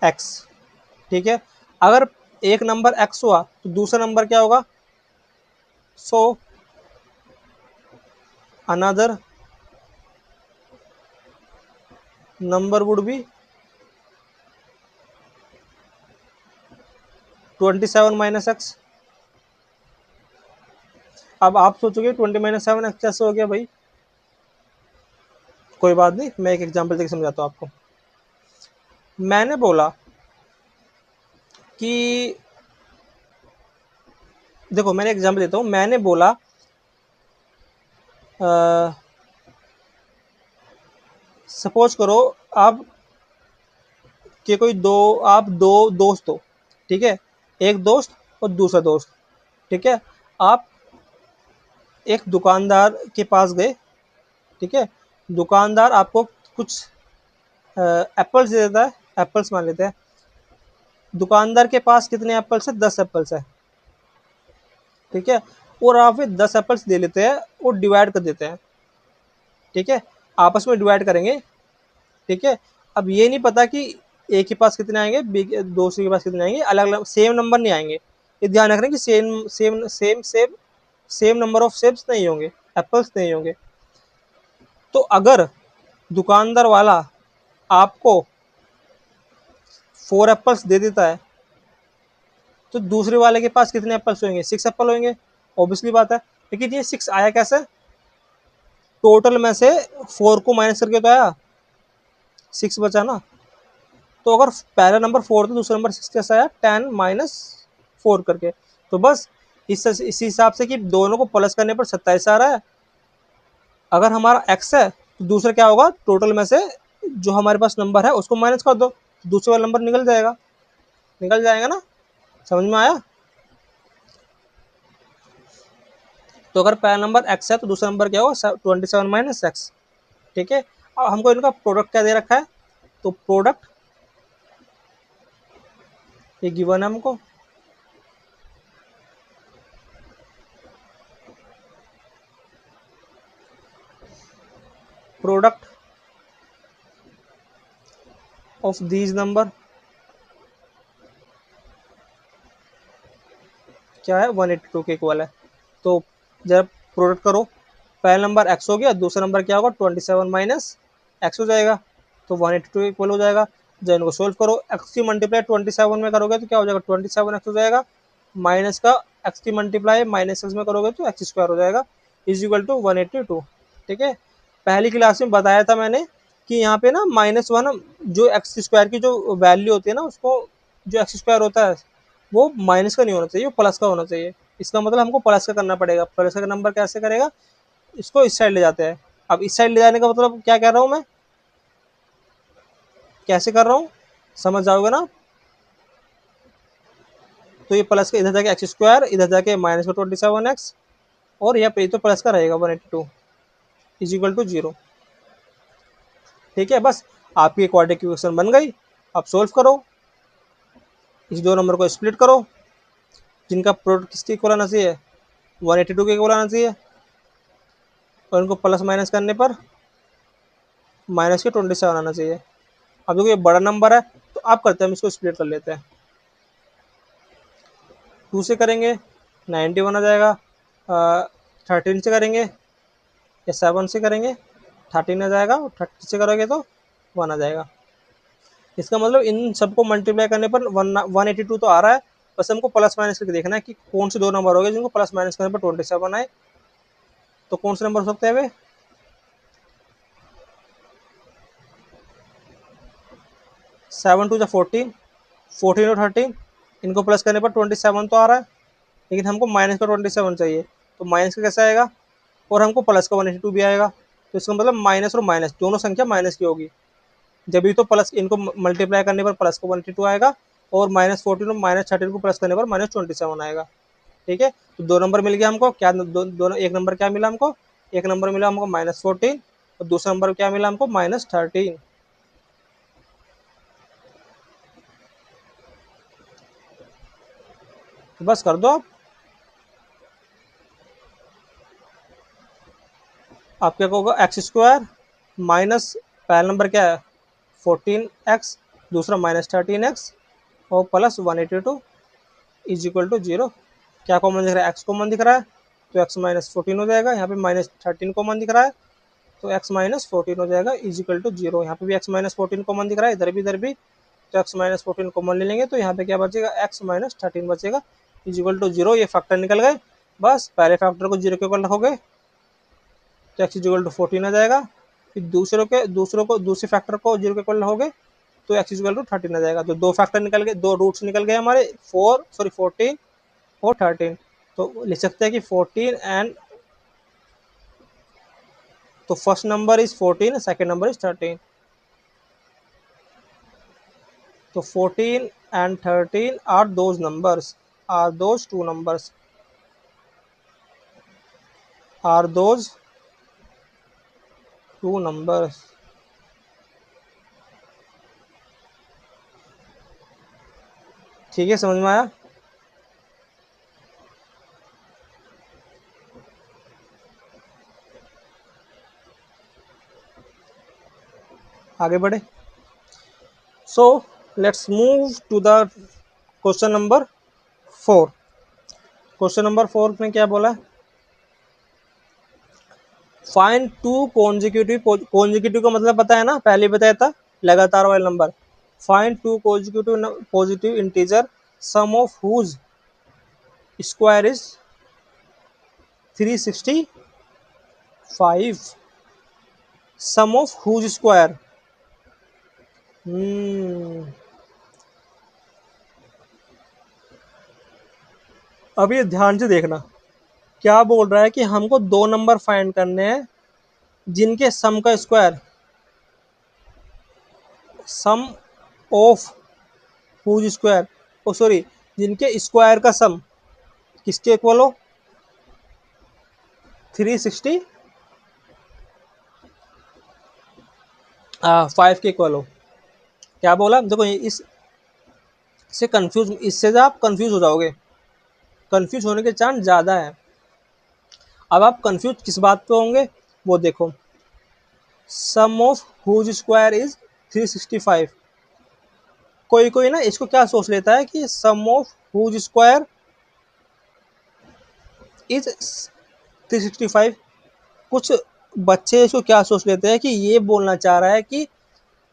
x. ठीक है, अगर एक नंबर एक्स हुआ तो दूसरा नंबर क्या होगा, so another number would be 27 - x। अब आप सोचोगे 20 - 7 कैसे हो गया भाई, कोई बात नहीं, मैं एक एग्जांपल देके समझाता हूँ आपको। मैंने बोला कि देखो, मैंने एग्जांपल देता हूँ, मैंने बोला सपोज करो आप कि कोई दो, आप दो दोस्त हो, ठीक है, एक दोस्त और दूसरा दोस्त, ठीक है। आप एक दुकानदार के पास गए, ठीक है, दुकानदार आपको कुछ एप्पल्स दे देता है, एप्पल्स मान लेते हैं, दुकानदार के पास कितने एप्पल्स है, 10 एप्पल्स है, ठीक है, और आप फिर 10 एप्पल्स ले लेते हैं और डिवाइड कर देते हैं, ठीक है, आपस में डिवाइड करेंगे, ठीक है। अब ये नहीं पता कि ए के पास कितने आएंगे, बी के, दूसरे के पास कितने आएंगे, अलग अलग सेम नंबर नहीं आएंगे, ये ध्यान रखना कि same same same same same number of सेब्स नहीं होंगे, एप्पल्स नहीं होंगे। तो अगर दुकानदार वाला आपको 4 एप्पल्स दे देता है, तो दूसरे वाले के पास कितने एप्पल्स होंगे, 6 एप्पल होंगे, ऑब्वियसली बात है। लेकिन ये 6 आया कैसे, टोटल में से 4 को माइनस करके तो आया, 6 बचा ना। तो अगर पहला नंबर 4 तो दूसरा नंबर 6 कैसा आया, 10 - 4 करके। तो बस इसी हिसाब से कि दोनों को प्लस करने पर 27 आ रहा है। अगर हमारा x है तो दूसरा क्या होगा, टोटल में से जो हमारे पास नंबर है उसको माइनस कर दो, दूसरे वाला नंबर निकल जाएगा, निकल जाएगा ना, समझ में आया। तो अगर पहला नंबर x है तो दूसरा नंबर क्या होगा, 27 - x, ठीक है। अब हमको इनका प्रोडक्ट क्या दे रखा है, तो प्रोडक्ट ये गिवन है हमको, प्रोडक्ट ऑफ दीज नंबर क्या है, 182 के इक्वल है। तो जब प्रोडक्ट करो, पहला नंबर x हो गया, दूसरा नंबर क्या होगा, 27 - x हो जाएगा, तो 182 इक्वल हो जाएगा। जब इनको सोल्व करो, x की मल्टीप्लाई 27 में करोगे तो क्या हो जाएगा, 27x हो जाएगा, माइनस का x की मल्टीप्लाई माइनस x में करोगे तो x स्क्वायर हो जाएगा, इज इक्वल टू 182, ठीक है। पहली क्लास में बताया था मैंने कि यहाँ पे ना -1, जो एक्स स्क्वायर की जो वैल्यू होती है ना, उसको जो एक्स स्क्वायर होता है वो माइनस का नहीं होना चाहिए, वो प्लस का होना चाहिए। इसका मतलब हमको प्लस का करना पड़ेगा। प्लस का नंबर कैसे करेगा, इसको इस साइड ले जाते हैं। अब इस साइड ले जाने का मतलब क्या कह रहा हूँ मैं, कैसे कर रहा हूँ, समझ जाओगे ना। तो ये प्लस का इधर जाके एक्स स्क्वायर, इधर जाके माइनस का 27x, और यहाँ पे तो प्लस का रहेगा 182 इज इक्वल टू 0, ठीक है। बस आपकी क्वाड्रेटिक इक्वेशन बन गई। अब सोल्व करो, इस दो नंबर को स्प्लिट करो, जिनका प्रोडक्ट किसके इक्वल आना चाहिए, 182 के इक्वल आना चाहिए, और इनको प्लस माइनस करने पर माइनस के 27 आना चाहिए। अब देखो ये बड़ा नंबर है, तो आप करते हैं, हम इसको स्प्लिट कर लेते हैं। 2 से करेंगे 91 आ जाएगा, 13 से करेंगे या 7 से करेंगे 13 आ जाएगा, और 30 से करोगे तो 1 आ जाएगा। इसका मतलब इन सबको मल्टीप्लाई करने पर 182 तो आ रहा है, बस हमको प्लस माइनस करके देखना है कि कौन से दो नंबर हो गए जिनको प्लस माइनस करने पर 27 आए। तो कौन से नंबर हो सकते हैं वे, 7 2 14, 14 और 13, इनको प्लस करने पर 27 तो आ रहा है, लेकिन हमको माइनस का 27 चाहिए। तो माइनस का कैसे आएगा, और हमको प्लस का 182 भी आएगा। तो इसका मतलब माइनस और माइनस दोनों संख्या माइनस की होगी, जब भी तो प्लस इनको मल्टीप्लाई करने पर प्लस का 182 आएगा, और -14 और -13 को प्लस करने पर -27 आएगा, ठीक है। तो दो नंबर मिल गया हमको, क्या दोनों, एक नंबर क्या मिला हमको, एक नंबर मिला हमको -14, और दूसरा नंबर क्या मिला हमको -13। तो बस कर दो आप क्या होगा, एक्स स्क्वायर माइनस, पहला नंबर क्या है 14x, दूसरा -13x, और प्लस 182 इज इक्वल टू 0। क्या कॉमन दिख रहा है, x कॉमन दिख रहा है, तो x -14 हो जाएगा। यहाँ पे -13 कॉमन दिख रहा है, तो x -14 हो जाएगा इज इक्वल टू 0। यहाँ पे भी x -14 कॉमन दिख रहा है, इधर भी, तो x -14 कॉमन ले लेंगे, तो यहाँ पे क्या बचेगा, x -13 बचेगा इज इक्वल टू 0। ये फैक्टर निकल गए। बस पहले फैक्टर को 0 के इक्वल रखोगे तो x इक्वल टू 14 आ जाएगा। फिर दूसरे फैक्टर को 0 के इक्वल रखोगे तो x इक्वल टू 13 आ जाएगा। तो दो फैक्टर निकल गए, दो रूट्स निकल गए हमारे, 14 और 13। तो लिख सकते हैं कि 14 एंड, तो first number is 14, second number is 13। तो 14 and 13 are those numbers, are those two numbers, are those two numbers। ठीक है, समझ में आया? आगे बढ़े। So let's move to the question number 4। Question number 4 में क्या बोला? फाइंड टू कॉन्जिक्यूटिव का मतलब पता है ना, पहले बताया था, लगातार वाले number. Find two consecutive positive integer sum of whose square is 365। Sum of whose square, अब ये ध्यान से देखना, क्या बोल रहा है कि हमको दो नंबर फाइंड करने हैं जिनके सम का square, sum of whose square, oh sorry, जिनके स्क्वायर का सम किसके इक्वल हो? 365 के इक्वल हो। क्या बोला? देखो इससे कंफ्यूज, इससे आप कंफ्यूज हो जाओगे, कंफ्यूज होने के चांस ज़्यादा है। अब आप कंफ्यूज किस बात पे होंगे वो देखो। सम ऑफ हुज स्क्वायर इज 365। कोई कोई ना इसको क्या सोच लेता है कि सम ऑफ हुज स्क्वायर इज 365। कुछ बच्चे इसको क्या सोच लेते हैं कि ये बोलना चाह रहा है कि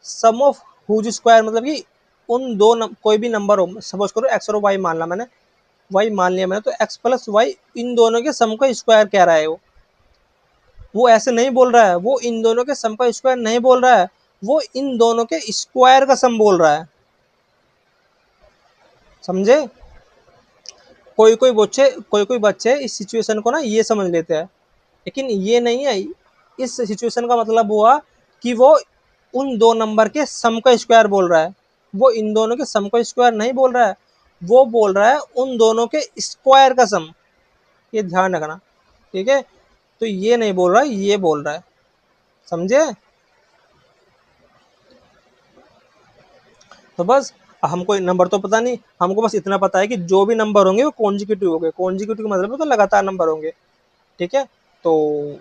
सम ऑफ हुज स्क्वायर मतलब कि उन दो कोई भी नंबर हो, सपोज करो एक्स और वाई मान ला मैंने, वाई मान लिया मैंने, तो एक्स प्लस वाई इन दोनों के सम का स्क्वायर कह रहा है वो ऐसे नहीं बोल रहा है, वो इन दोनों के सम का स्क्वायर नहीं बोल रहा है, वो इन दोनों के स्क्वायर का सम बोल रहा है। समझे? कोई कोई बच्चे इस सिचुएशन को ना ये समझ लेते हैं, लेकिन ये नहीं है। इस सिचुएशन का मतलब हुआ कि वो उन दो नंबर के सम का स्क्वायर बोल रहा है, वो इन दोनों के सम का स्क्वायर नहीं बोल रहा है, वो बोल रहा है उन दोनों के स्क्वायर का सम। ये ध्यान रखना, ठीक है? तो ये नहीं बोल रहा है, ये बोल रहा है। समझे? तो बस हमको नंबर तो पता नहीं, हमको बस इतना पता है कि जो भी नंबर होंगे वो कॉन्जिक्यूटिव होंगे। कॉन्जिक्यूटिव का मतलब है तो लगातार नंबर होंगे, ठीक है? तो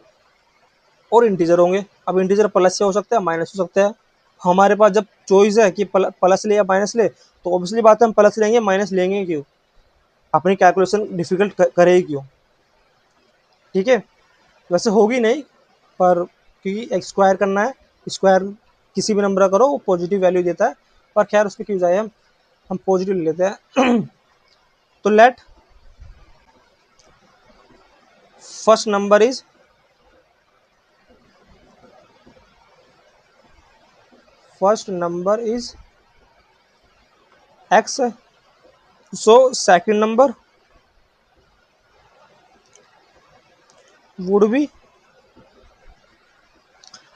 और इंटीजर होंगे। अब इंटीजर प्लस से हो सकता है, माइनस हो सकता है। हमारे पास जब चॉइस है कि प्लस ले या माइनस ले, तो ऑब्वियसली बात है हम प्लस लेंगे, माइनस लेंगे क्यों? अपनी कैलकुलेशन डिफिकल्ट करेगी क्यों? ठीक है? वैसे होगी नहीं, पर क्योंकि स्क्वायर करना है, स्क्वायर किसी भी नंबर का करो वो पॉजिटिव वैल्यू देता है, पर खैर उस पर क्यों जाए, हम पॉजिटिव ले लेते हैं। तो let first number is x, so second number would be,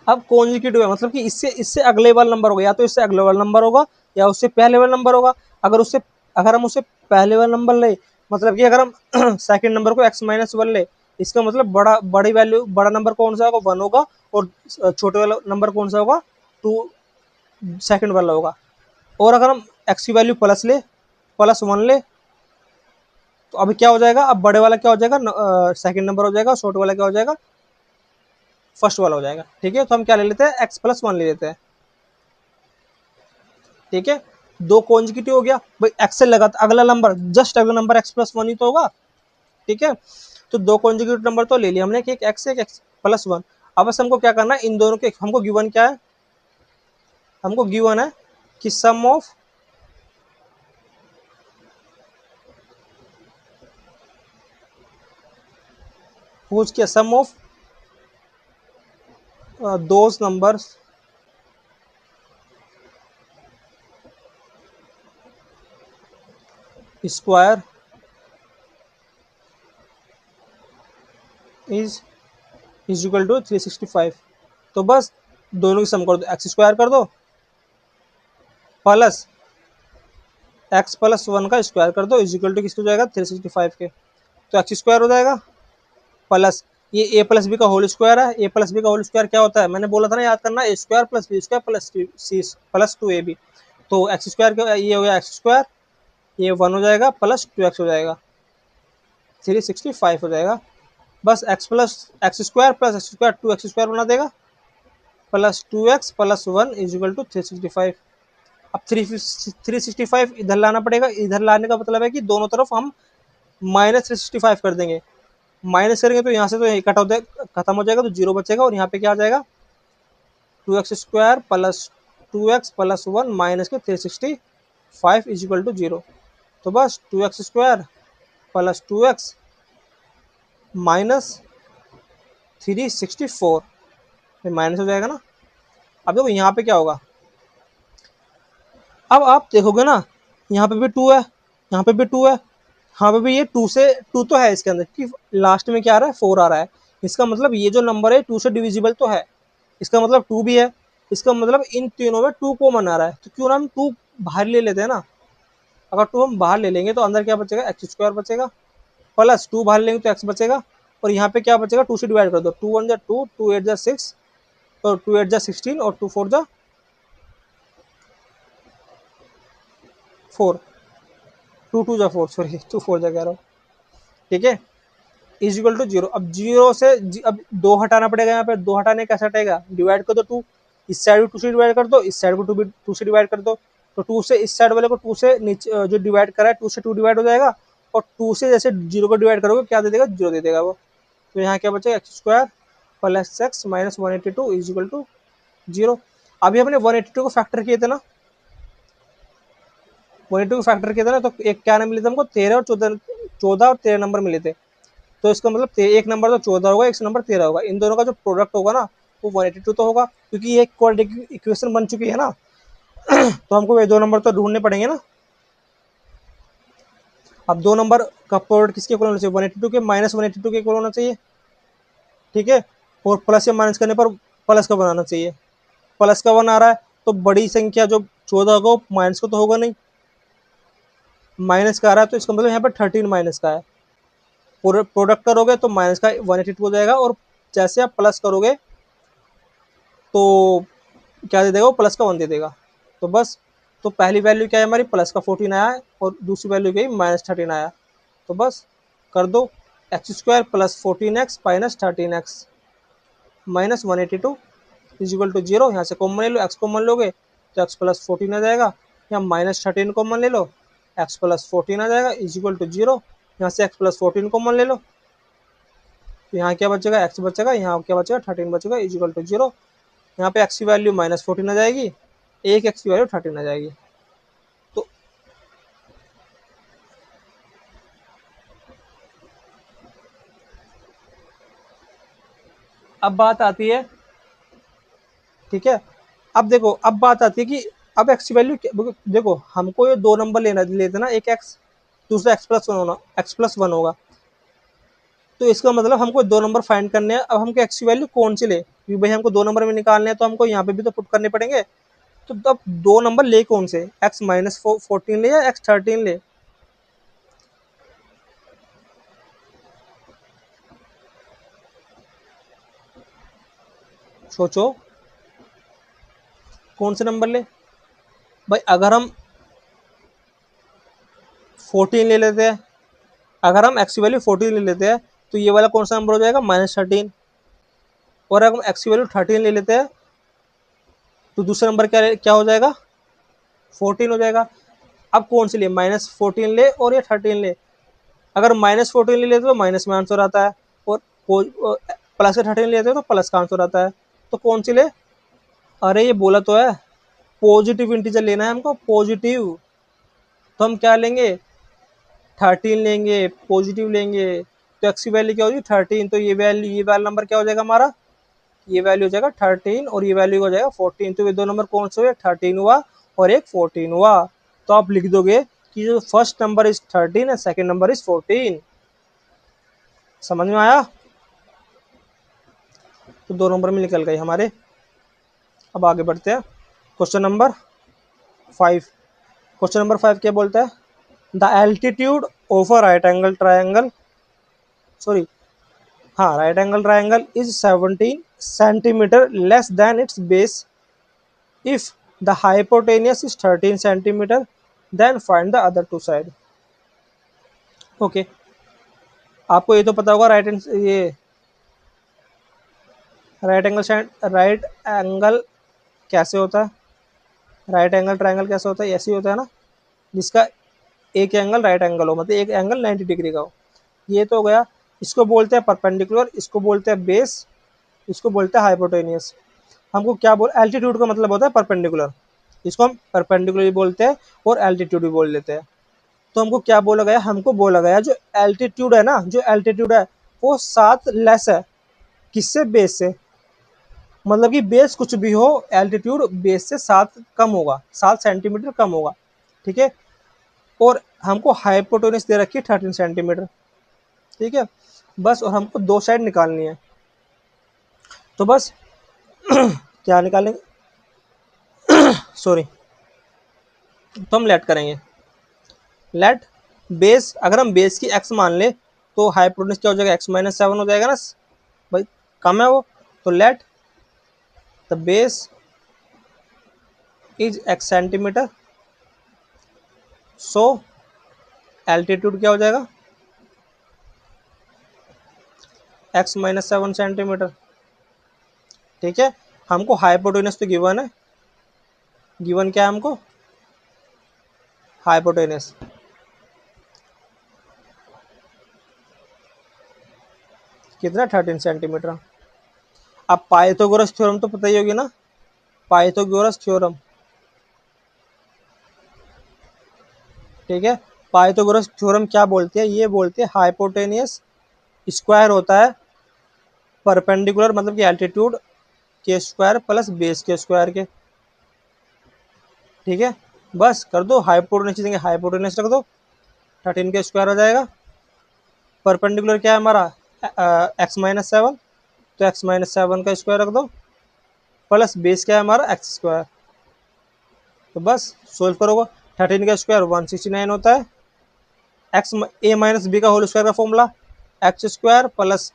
अब कॉन्जिक्यूटिव है मतलब कि इससे इससे अगले वाला नंबर होगा, या तो इससे अगले वाला नंबर होगा या उससे पहले वाला नंबर होगा। अगर हम उससे पहले वाला नंबर ले, मतलब कि अगर हम सेकंड नंबर को x-1 ले, इसका मतलब बड़ी वैल्यू, बड़ा नंबर कौन सा होगा? 1 होगा, और छोटे वाला नंबर कौन सा होगा? 2 सेकंड वाला होगा। और अगर हम x की वैल्यू +1 ले, तो अभी क्या हो जाएगा? अब बड़े वाला क्या हो जाएगा? सेकंड नंबर हो जाएगा, छोटे वाला क्या हो जाएगा? फर्स्ट वाला हो जाएगा। ठीक है? तो हम क्या ले लेते हैं? x+1 ले लेते हैं। ठीक है? दो कॉन्जिक्यूटिव हो गया भाई, एक्स से लगा अगला नंबर, जस्ट अगला नंबर x+1 ही तो होगा। ठीक है? तो दो कॉन्जिक्यूटिव नंबर तो ले लिया हमने, कि एक x+1। अब बस हमको क्या करना है, इन दोनों के, हमको गिवन क्या है? हमको गिवन है कि सम ऑफ हुज के sum of those numbers square is equal to 365। तो बस दोनों की सम कर दो, एक्स स्क्वायर कर दो प्लस एक्स प्लस वन का स्क्वायर कर दो इज इक्वल टू किसको जाएगा 365 के। तो एक्स स्क्वायर हो जाएगा प्लस ये ए प्लस बी का होल स्क्वायर है। ए प्लस बी का होल स्क्वायर क्या होता है, मैंने बोला था ना याद करना, A square plus B square plus C plus 2ab। तो एक्स स्क्वायर ये हो गया एक्स स्क्वायर, ये 1 हो जाएगा प्लस 2x हो जाएगा 365 हो जाएगा। बस x plus x square plus x square 2x square बना देगा plus 2x plus 1 is equal to 365। अब 365 इधर लाना पड़ेगा, इधर लाने का मतलब है कि दोनों तरफ हम माइनस 365 कर देंगे। माइनस करेंगे तो यहाँ से तो कट होता है, खत्म हो जाएगा, तो जीरो बचेगा और यहाँ पे क्या आ जाएगा 2x square plus 2x plus 1 minus के 365 इज इक्वल टू 0। तो बस 2x square plus 2x minus 364 minus हो जाएगा ना। अब देखो यहाँ पे क्या होगा, अब आप देखोगे ना यहाँ पे भी 2 है, यहाँ पे भी 2 है, यहाँ पे भी ये 2 से 2 तो है इसके अंदर कि लास्ट में क्या आ रहा है 4 आ रहा है। इसका मतलब ये जो नंबर है 2 से डिविजिबल तो है, इसका मतलब 2 भी है, इसका मतलब इन तीनों में 2 कॉमन आ रहा है। तो क्यों ना हम 2 बाहर ले लेते हैं ना। अगर 2 हम बाहर ले लेंगे तो अंदर क्या बचेगा एक्स स्क्वायर बचेगा प्लस 2 बाहर लेंगे तो एक्स बचेगा और यहाँ पे क्या बचेगा 2 से डिवाइड कर दो, 2 1 जा 2, 2 8 जा 6 और 2 8 जा 16 और 2 4 जा 4, 2 2 जा 4, सॉरी 2 4 जा कह रहा हूँ, ठीक है इज इक्वल टू 0। अब 0 से अब 2 हटाना पड़ेगा, यहाँ पे 2 हटाने कैसे हटेगा, डिवाइड कर दो 2, इस साइड भी 2 से डिवाइड कर दो, इस साइड को 2 से डिवाइड कर दो। तो 2 से इस साइड वाले को 2 से नीचे जो डिवाइड करा है 2 से 2 डिवाइड हो जाएगा और 2 से जैसे 0 को डिवाइड करोगे क्या दे देगा 0 दे देगा वो। तो यहाँ क्या बचेगा x square plus x minus 182 is equal to 0। अभी हमने 182 को फैक्टर किए थे ना, 182 को फैक्टर किया था ना, तो एक क्या मिले थे हमको 13 और 14 और 13 नंबर मिले थे। तो इसका मतलब एक नंबर तो 14 होगा, एक नंबर 13 होगा, इन दोनों का जो प्रोडक्ट होगा ना वो 182 तो होगा क्योंकि ये क्वाड्रेटिक इक्वेशन बन चुकी है ना। तो हमको ये दो नंबर तो ढूंढने पड़ेंगे ना। अब दो नंबर का प्रोडक्ट किसके इक्वल होना चाहिए 182 के माइनस 182 के इक्वल होना चाहिए, ठीक है। और प्लस या माइनस करने पर प्लस का बनाना चाहिए, प्लस का 1 आ रहा है तो बड़ी संख्या जो 14 होगा वो माइनस का तो होगा नहीं, माइनस का आ रहा है तो इसका मतलब यहाँ पर 13 माइनस का है। प्रोडक्ट करोगे तो माइनस का 182 हो जाएगा और जैसे आप प्लस करोगे तो क्या दे देगा वो प्लस का 1 दे देगा। तो बस तो पहली वैल्यू क्या है हमारी प्लस का 14 आया है और दूसरी वैल्यू क्या है माइनस 13 आया। तो बस कर दो x square plus 14x minus 13x minus 182 is equal to 0। यहाँ से कॉमन ले लो, एक्स कॉमन लोगे तो एक्स प्लस 14 आ जाएगा, यहाँ माइनस 13 कॉमन ले लो एक्स प्लस 14 आ जाएगा इज इक्वल टू 0। यहाँ से एक्स प्लस 14 कॉमन ले लो तो यहाँ क्या बचेगा एक्स बचेगा, यहाँ क्या बचेगा 13 बचेगा इज इक्वल टू 0। यहाँ पे एक्स की वैल्यू माइनस 14 आ जाएगी, एक एक्स की वैल्यू 13 आ जाएगी। तो अब बात आती है, ठीक है, अब देखो अब बात आती है कि अब एक्स की वैल्यू देखो हमको ये दो नंबर लेना लेते ना, एक एक्स दूसरा एक्स प्लस वन होना एक्स प्लस वन होगा। तो इसका मतलब हमको दो नंबर फाइंड करने हैं। अब हमको एक्स की वैल्यू कौन सी ले, क्योंकि भाई हमको दो नंबर में निकालने हैं तो हमको यहाँ पे भी तो पुट करने पड़ेंगे। तो अब दो नंबर ले कौन से, एक्स माइनस 14 ले या एक्स 13 ले। सोचो कौन से नंबर ले भाई। अगर हम 14 ले लेते हैं, अगर हम एक्स की वैल्यू 14 ले लेते हैं तो ये वाला कौन सा नंबर हो जाएगा माइनस 13। और अगर हम एक्स की वैल्यू 13 ले लेते हैं तो दूसरा नंबर क्या क्या हो जाएगा 14 हो जाएगा। अब कौन सी ले, माइनस 14 ले और या 13 ले। अगर माइनस 14 ले लेते तो माइनस में आंसर आता है और प्लस का 13 लेते तो प्लस का आंसर आता है। तो कौन सी ले, अरे ये बोला तो है पॉजिटिव इंटीजर लेना है हमको, पॉजिटिव। तो हम क्या लेंगे 13 लेंगे, पॉजिटिव लेंगे। तो एक्स की वैल्यू क्या होगी 13, तो ये वाला नंबर क्या हो जाएगा हमारा, ये वैल्यू हो जाएगा 13 और ये वैल्यू हो जाएगा 14। तो ये दो नंबर कौन से हुए, 13 हुआ और एक 14 हुआ। तो आप लिख दोगे कि जो first number is 13 and second number is 14। समझ में आया? तो दो नंबर में निकल गए हमारे। अब आगे बढ़ते हैं क्वेश्चन नंबर 5। क्वेश्चन नंबर 5 क्या बोलता है, the altitude of a right angle triangle, sorry हाँ, right angle triangle is 17 centimetre less than its base if the hypotenuse is 13 centimetre, then find the other two side. Okay, आपको ये तो पता होगा right angle कैसे होता है, right angle triangle कैसे होता है, ऐसे ही होता है ना, जिसका एक एंगल राइट एंगल हो, मतलब एक एंगल 90 डिग्री का हो। ये तो हो गया, इसको बोलते हैं परपेंडिकुलर, इसको बोलते हैं बेस, इसको बोलते हैं हाइपोटेनियस। हमको क्या बोल, एल्टीट्यूड का मतलब होता है परपेंडिकुलर, इसको हम परपेंडिकुलर भी बोलते हैं और एल्टीट्यूड भी बोल देते हैं। तो हमको क्या बोला गया, हमको बोला गया जो एल्टीट्यूड है ना, जो एल्टीट्यूड है वो 7 लेस है, किससे, बेस से। मतलब कि बेस कुछ भी हो, एल्टीट्यूड बेस से 7 कम होगा, 7 सेंटीमीटर कम होगा, ठीक है। और हमको हाइपोटेनस दे रखी है 13 सेंटीमीटर, ठीक है। बस, और हमको दो साइड निकालनी है, तो बस क्या निकालेंगे, सॉरी, तो हम लेट करेंगे, लेट बेस, अगर हम बेस की एक्स मान ले तो हाइपोटेनस क्या हो जाएगा, x-7 हो जाएगा ना भाई, कम है वो। तो let the base is x centimetre, so altitude क्या हो जाएगा, x-7 सेंटीमीटर, ठीक है। हमको हाइपोटेनस तो गिवन है, गिवन क्या है हमको, हाइपोटेनस कितना, 13 सेंटीमीटर। अब पाइथागोरस थ्योरम तो पता ही होगी ना, पाइथागोरस थ्योरम, ठीक है। पाइथागोरस थ्योरम क्या बोलते हैं, ये बोलते हैं हाइपोटेनियस स्क्वायर होता है परपेंडिकुलर, मतलब कि एल्टीट्यूड के स्क्वायर प्लस बेस के स्क्वायर के, ठीक है। बस कर दो, हाइपोटेनस देंगे, हाइपोटेनस रख दो, 13 के स्क्वायर हो जाएगा। परपेंडिकुलर क्या है हमारा, x-7, तो x-7 का स्क्वायर रख दो, प्लस बेस क्या है हमारा, एक्स स्क्वायर। तो बस सोल्व करोगे, 13 का स्क्वायर 169 होता है, एक्स ए माइनस बी का होल स्क्वायर का formula, x square plus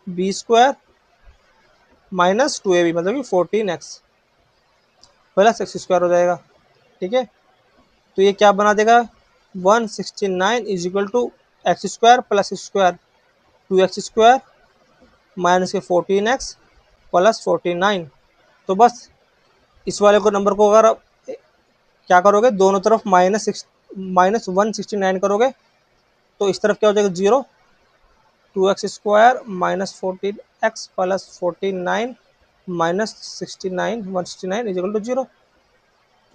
B square minus 2ab, मतलब कि 14x प्लस एक्स स्क्वायर हो जाएगा, ठीक है। तो ये क्या बना देगा, 169 is equal to x square plus square 2x square minus के 14x प्लस 49। तो बस इस वाले को नंबर को अगर आप क्या करोगे, दोनों तरफ -169 करोगे तो इस तरफ क्या हो जाएगा, 0, 2x square minus 14x plus 49 minus 69, 169 is equal to 0।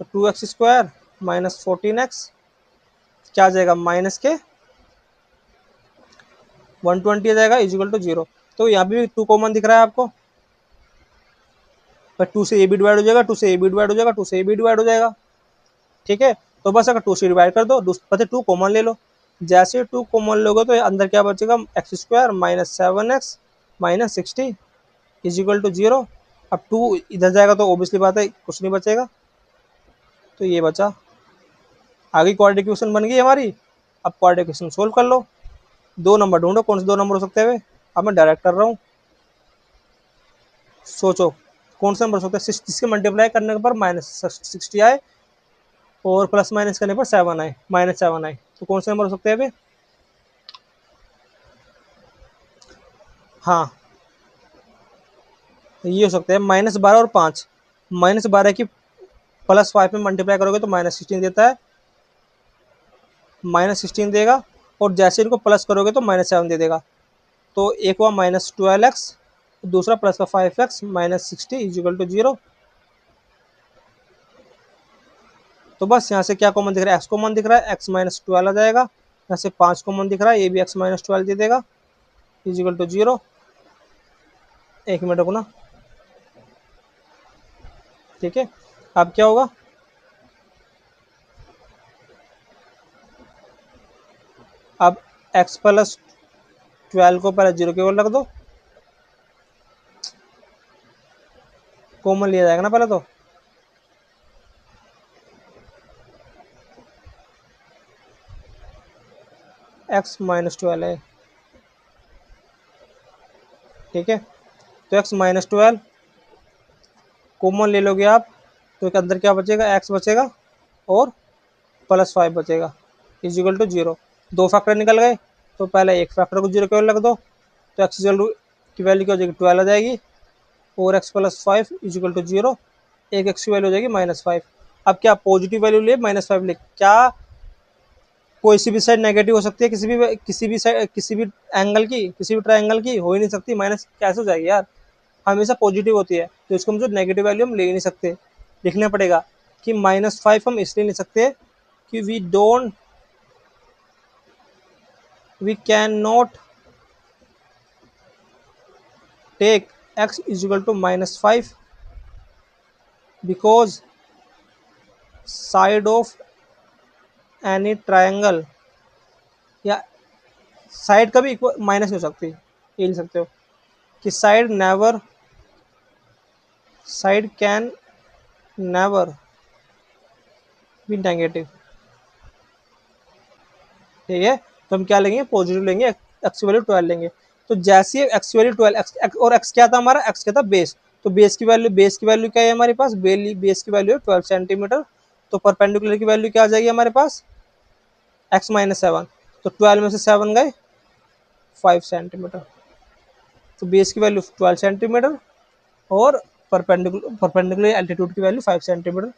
तो 2x स्क्वायर माइनस 14x क्या आ जाएगा, माइनस के 120 आ जाएगा इज इक्वल टू 0। तो यहाँ भी 2 कॉमन दिख रहा है आपको, पर 2 से ए भी डिवाइड हो जाएगा, 2 से ए भी डिवाइड हो जाएगा, 2 से ए भी डिवाइड हो जाएगा, ठीक है। तो बस अगर 2 से डिवाइड कर दो, पहले 2 कॉमन ले लो, जैसे 2 कॉमन लोगे तो अंदर क्या बचेगा, x square minus 7x minus 60 is equal to 0। अब 2 इधर जाएगा तो ऑब्वियसली बात है कुछ नहीं बचेगा, तो ये बचा। आगे क्वाड्रेटिक इक्वेशन बन गई हमारी। अब क्वाड्रेटिक इक्वेशन सोल्व कर लो, दो नंबर ढूंढो, कौन से दो नंबर हो सकते हैं। अब मैं डायरेक्ट कर रहा हूँ, सोचो कौन सा नंबर हो सकता है जिसके मल्टीप्लाई करने पर -60 आए और प्लस माइनस करने पर 7 आए, -7 आए। तो कौन से नंबर हो सकते हैं अभी, हाँ ये हो सकते हैं -12 और 5। -12 की +5 में मल्टीप्लाई करोगे तो -16 देता है, -16 देगा, और जैसे इनको प्लस करोगे तो -7 दे देगा। तो एक हुआ -12x, दूसरा प्लस का 5x minus 60 is equal to 0। तो बस यहाँ से क्या कॉमन दिख रहा है, x कॉमन दिख रहा है, x -12 आ जाएगा। यहाँ से 5 कॉमन दिख रहा है, ये भी x -12 दे देगा। Is equal to 0। एक मिनट रुकना, ठीक है। अब क्या होगा, अब x प्लस 12 को पहले 0 के ऊपर रख दो, कॉमन लिया जाएगा ना पहले तो, x माइनस 12 है, ठीक है। तो x माइनस 12 कॉमन ले लोगे आप, तो इसके अंदर क्या बचेगा, x बचेगा और प्लस 5 बचेगा, इज इक्वल टू 0। दो फैक्टर निकल गए, तो पहले एक फैक्टर को 0 के ऊपर रख दो, तो x इक्वल टू की वैल्यू क्या हो जाएगी, 12 आ जाएगी, और x plus 5 is equal to 0, एक x की वैल्यू हो जाएगी -5। अब क्या पॉजिटिव वैल्यू ले -5 ले, क्या कोई सी भी साइड नेगेटिव हो सकती है, किसी भी साइड, किसी भी एंगल की, किसी भी ट्रायंगल की हो ही नहीं सकती, माइनस कैसे हो जाएगी यार, हमेशा पॉजिटिव होती है, तो इसको हम जो नेगेटिव वैल्यू हम ले ही नहीं सकते, लिखना पड़ेगा कि -5 हम इसलिए ले सकते कि we can not take x is equal to -5 because side of any triangle, या साइड कभी माइनस हो सकती है, ये लिख सकते हो कि side can never be negative, ठीक है। तो हम क्या लेंगे, पॉजिटिव लेंगे, एक्स की वैल्यू 12 लेंगे। तो जैसे एक्स की वैल्यू 12, और एक्स क्या था हमारा, एक्स क्या था, बेस। तो बेस की वैल्यू क्या है हमारे पास, बेस की वैल्यू है 12 सेंटीमीटर। तो परपेंडिकुलर की वैल्यू क्या आ जाएगी हमारे पास, एक्स माइनस 7। तो 12 में से 7 गए, 5 सेंटीमीटर। तो बेस की वैल्यू 12 सेंटीमीटर और परपेंडिकुलर एल्टीट्यूड की वैल्यू 5 सेंटीमीटर,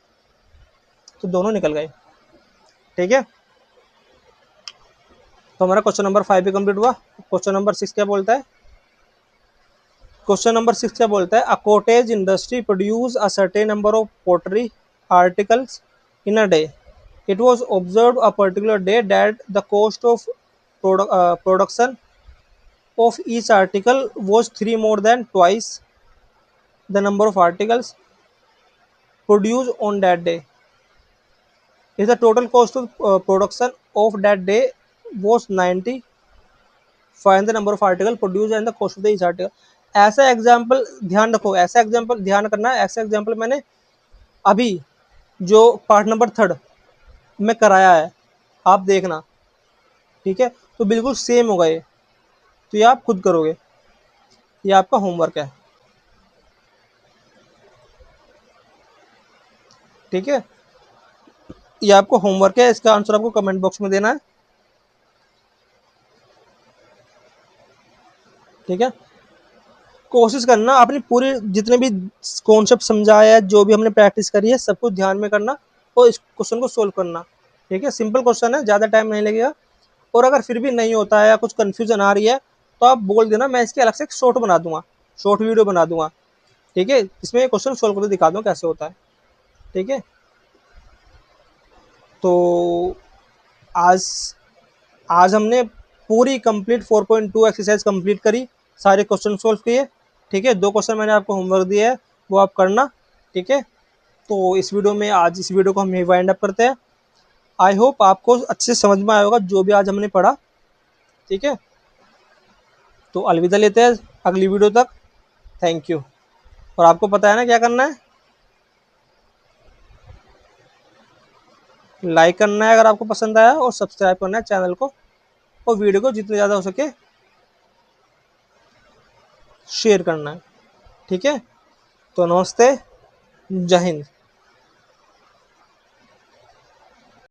तो दोनों निकल गए, ठीक है। तो हमारा क्वेश्चन नंबर 5 भी कंप्लीट हुआ। क्वेश्चन नंबर 6 क्या बोलता है, क्वेश्चन नंबर 6 क्या बोलता है, a cottage industry produce a certain number of pottery articles in a day. It was observed a particular day that the cost of production of each article was 3 more than twice the number of articles produced on that day. If the total cost of production of that day was 90, find the number of article produced and the cost of the each article. ऐसा example ध्यान रखो, ऐसा example ध्यान करना है, ऐसा example मैंने अभी जो पार्ट नंबर 3 में कराया है, आप देखना, ठीक है। तो बिल्कुल सेम होगा ये, तो ये आप खुद करोगे, ये आपका होमवर्क है, ठीक है। ये आपको होमवर्क है, इसका आंसर आपको कमेंट बॉक्स में देना है, ठीक है। कोशिश करना अपनी पूरी, जितने भी कॉन्सेप्ट समझाया है, जो भी हमने प्रैक्टिस करी है, सब कुछ ध्यान में करना और इस क्वेश्चन को सोल्व करना, ठीक है। सिंपल क्वेश्चन है, ज़्यादा टाइम नहीं लगेगा। और अगर फिर भी नहीं होता है या कुछ कन्फ्यूजन आ रही है, तो आप बोल देना, मैं इसके अलग से एक शॉर्ट बना दूंगा, शॉर्ट वीडियो बना दूंगा, ठीक है। इसमें क्वेश्चन सोल्व करके दिखा दूँ कैसे होता है, ठीक है। तो आज आज हमने पूरी कंप्लीट 4.2 एक्सरसाइज कंप्लीट करी, सारे क्वेश्चन सोल्व किए, ठीक है। 2 क्वेश्चन मैंने आपको होमवर्क दिया है, वो आप करना, ठीक है। तो इस वीडियो में, आज इस वीडियो को हम यही वाइंड अप करते हैं। आई होप आपको अच्छे से समझ में आया होगा जो भी आज हमने पढ़ा, ठीक है। तो अलविदा लेते हैं अगली वीडियो तक, थैंक यू। और आपको पता है ना क्या करना है, लाइक करना है अगर आपको पसंद आया, और सब्सक्राइब करना है चैनल को, और वीडियो को जितने ज़्यादा हो सके शेयर करना है, ठीक है। तो नमस्ते, जय हिंद।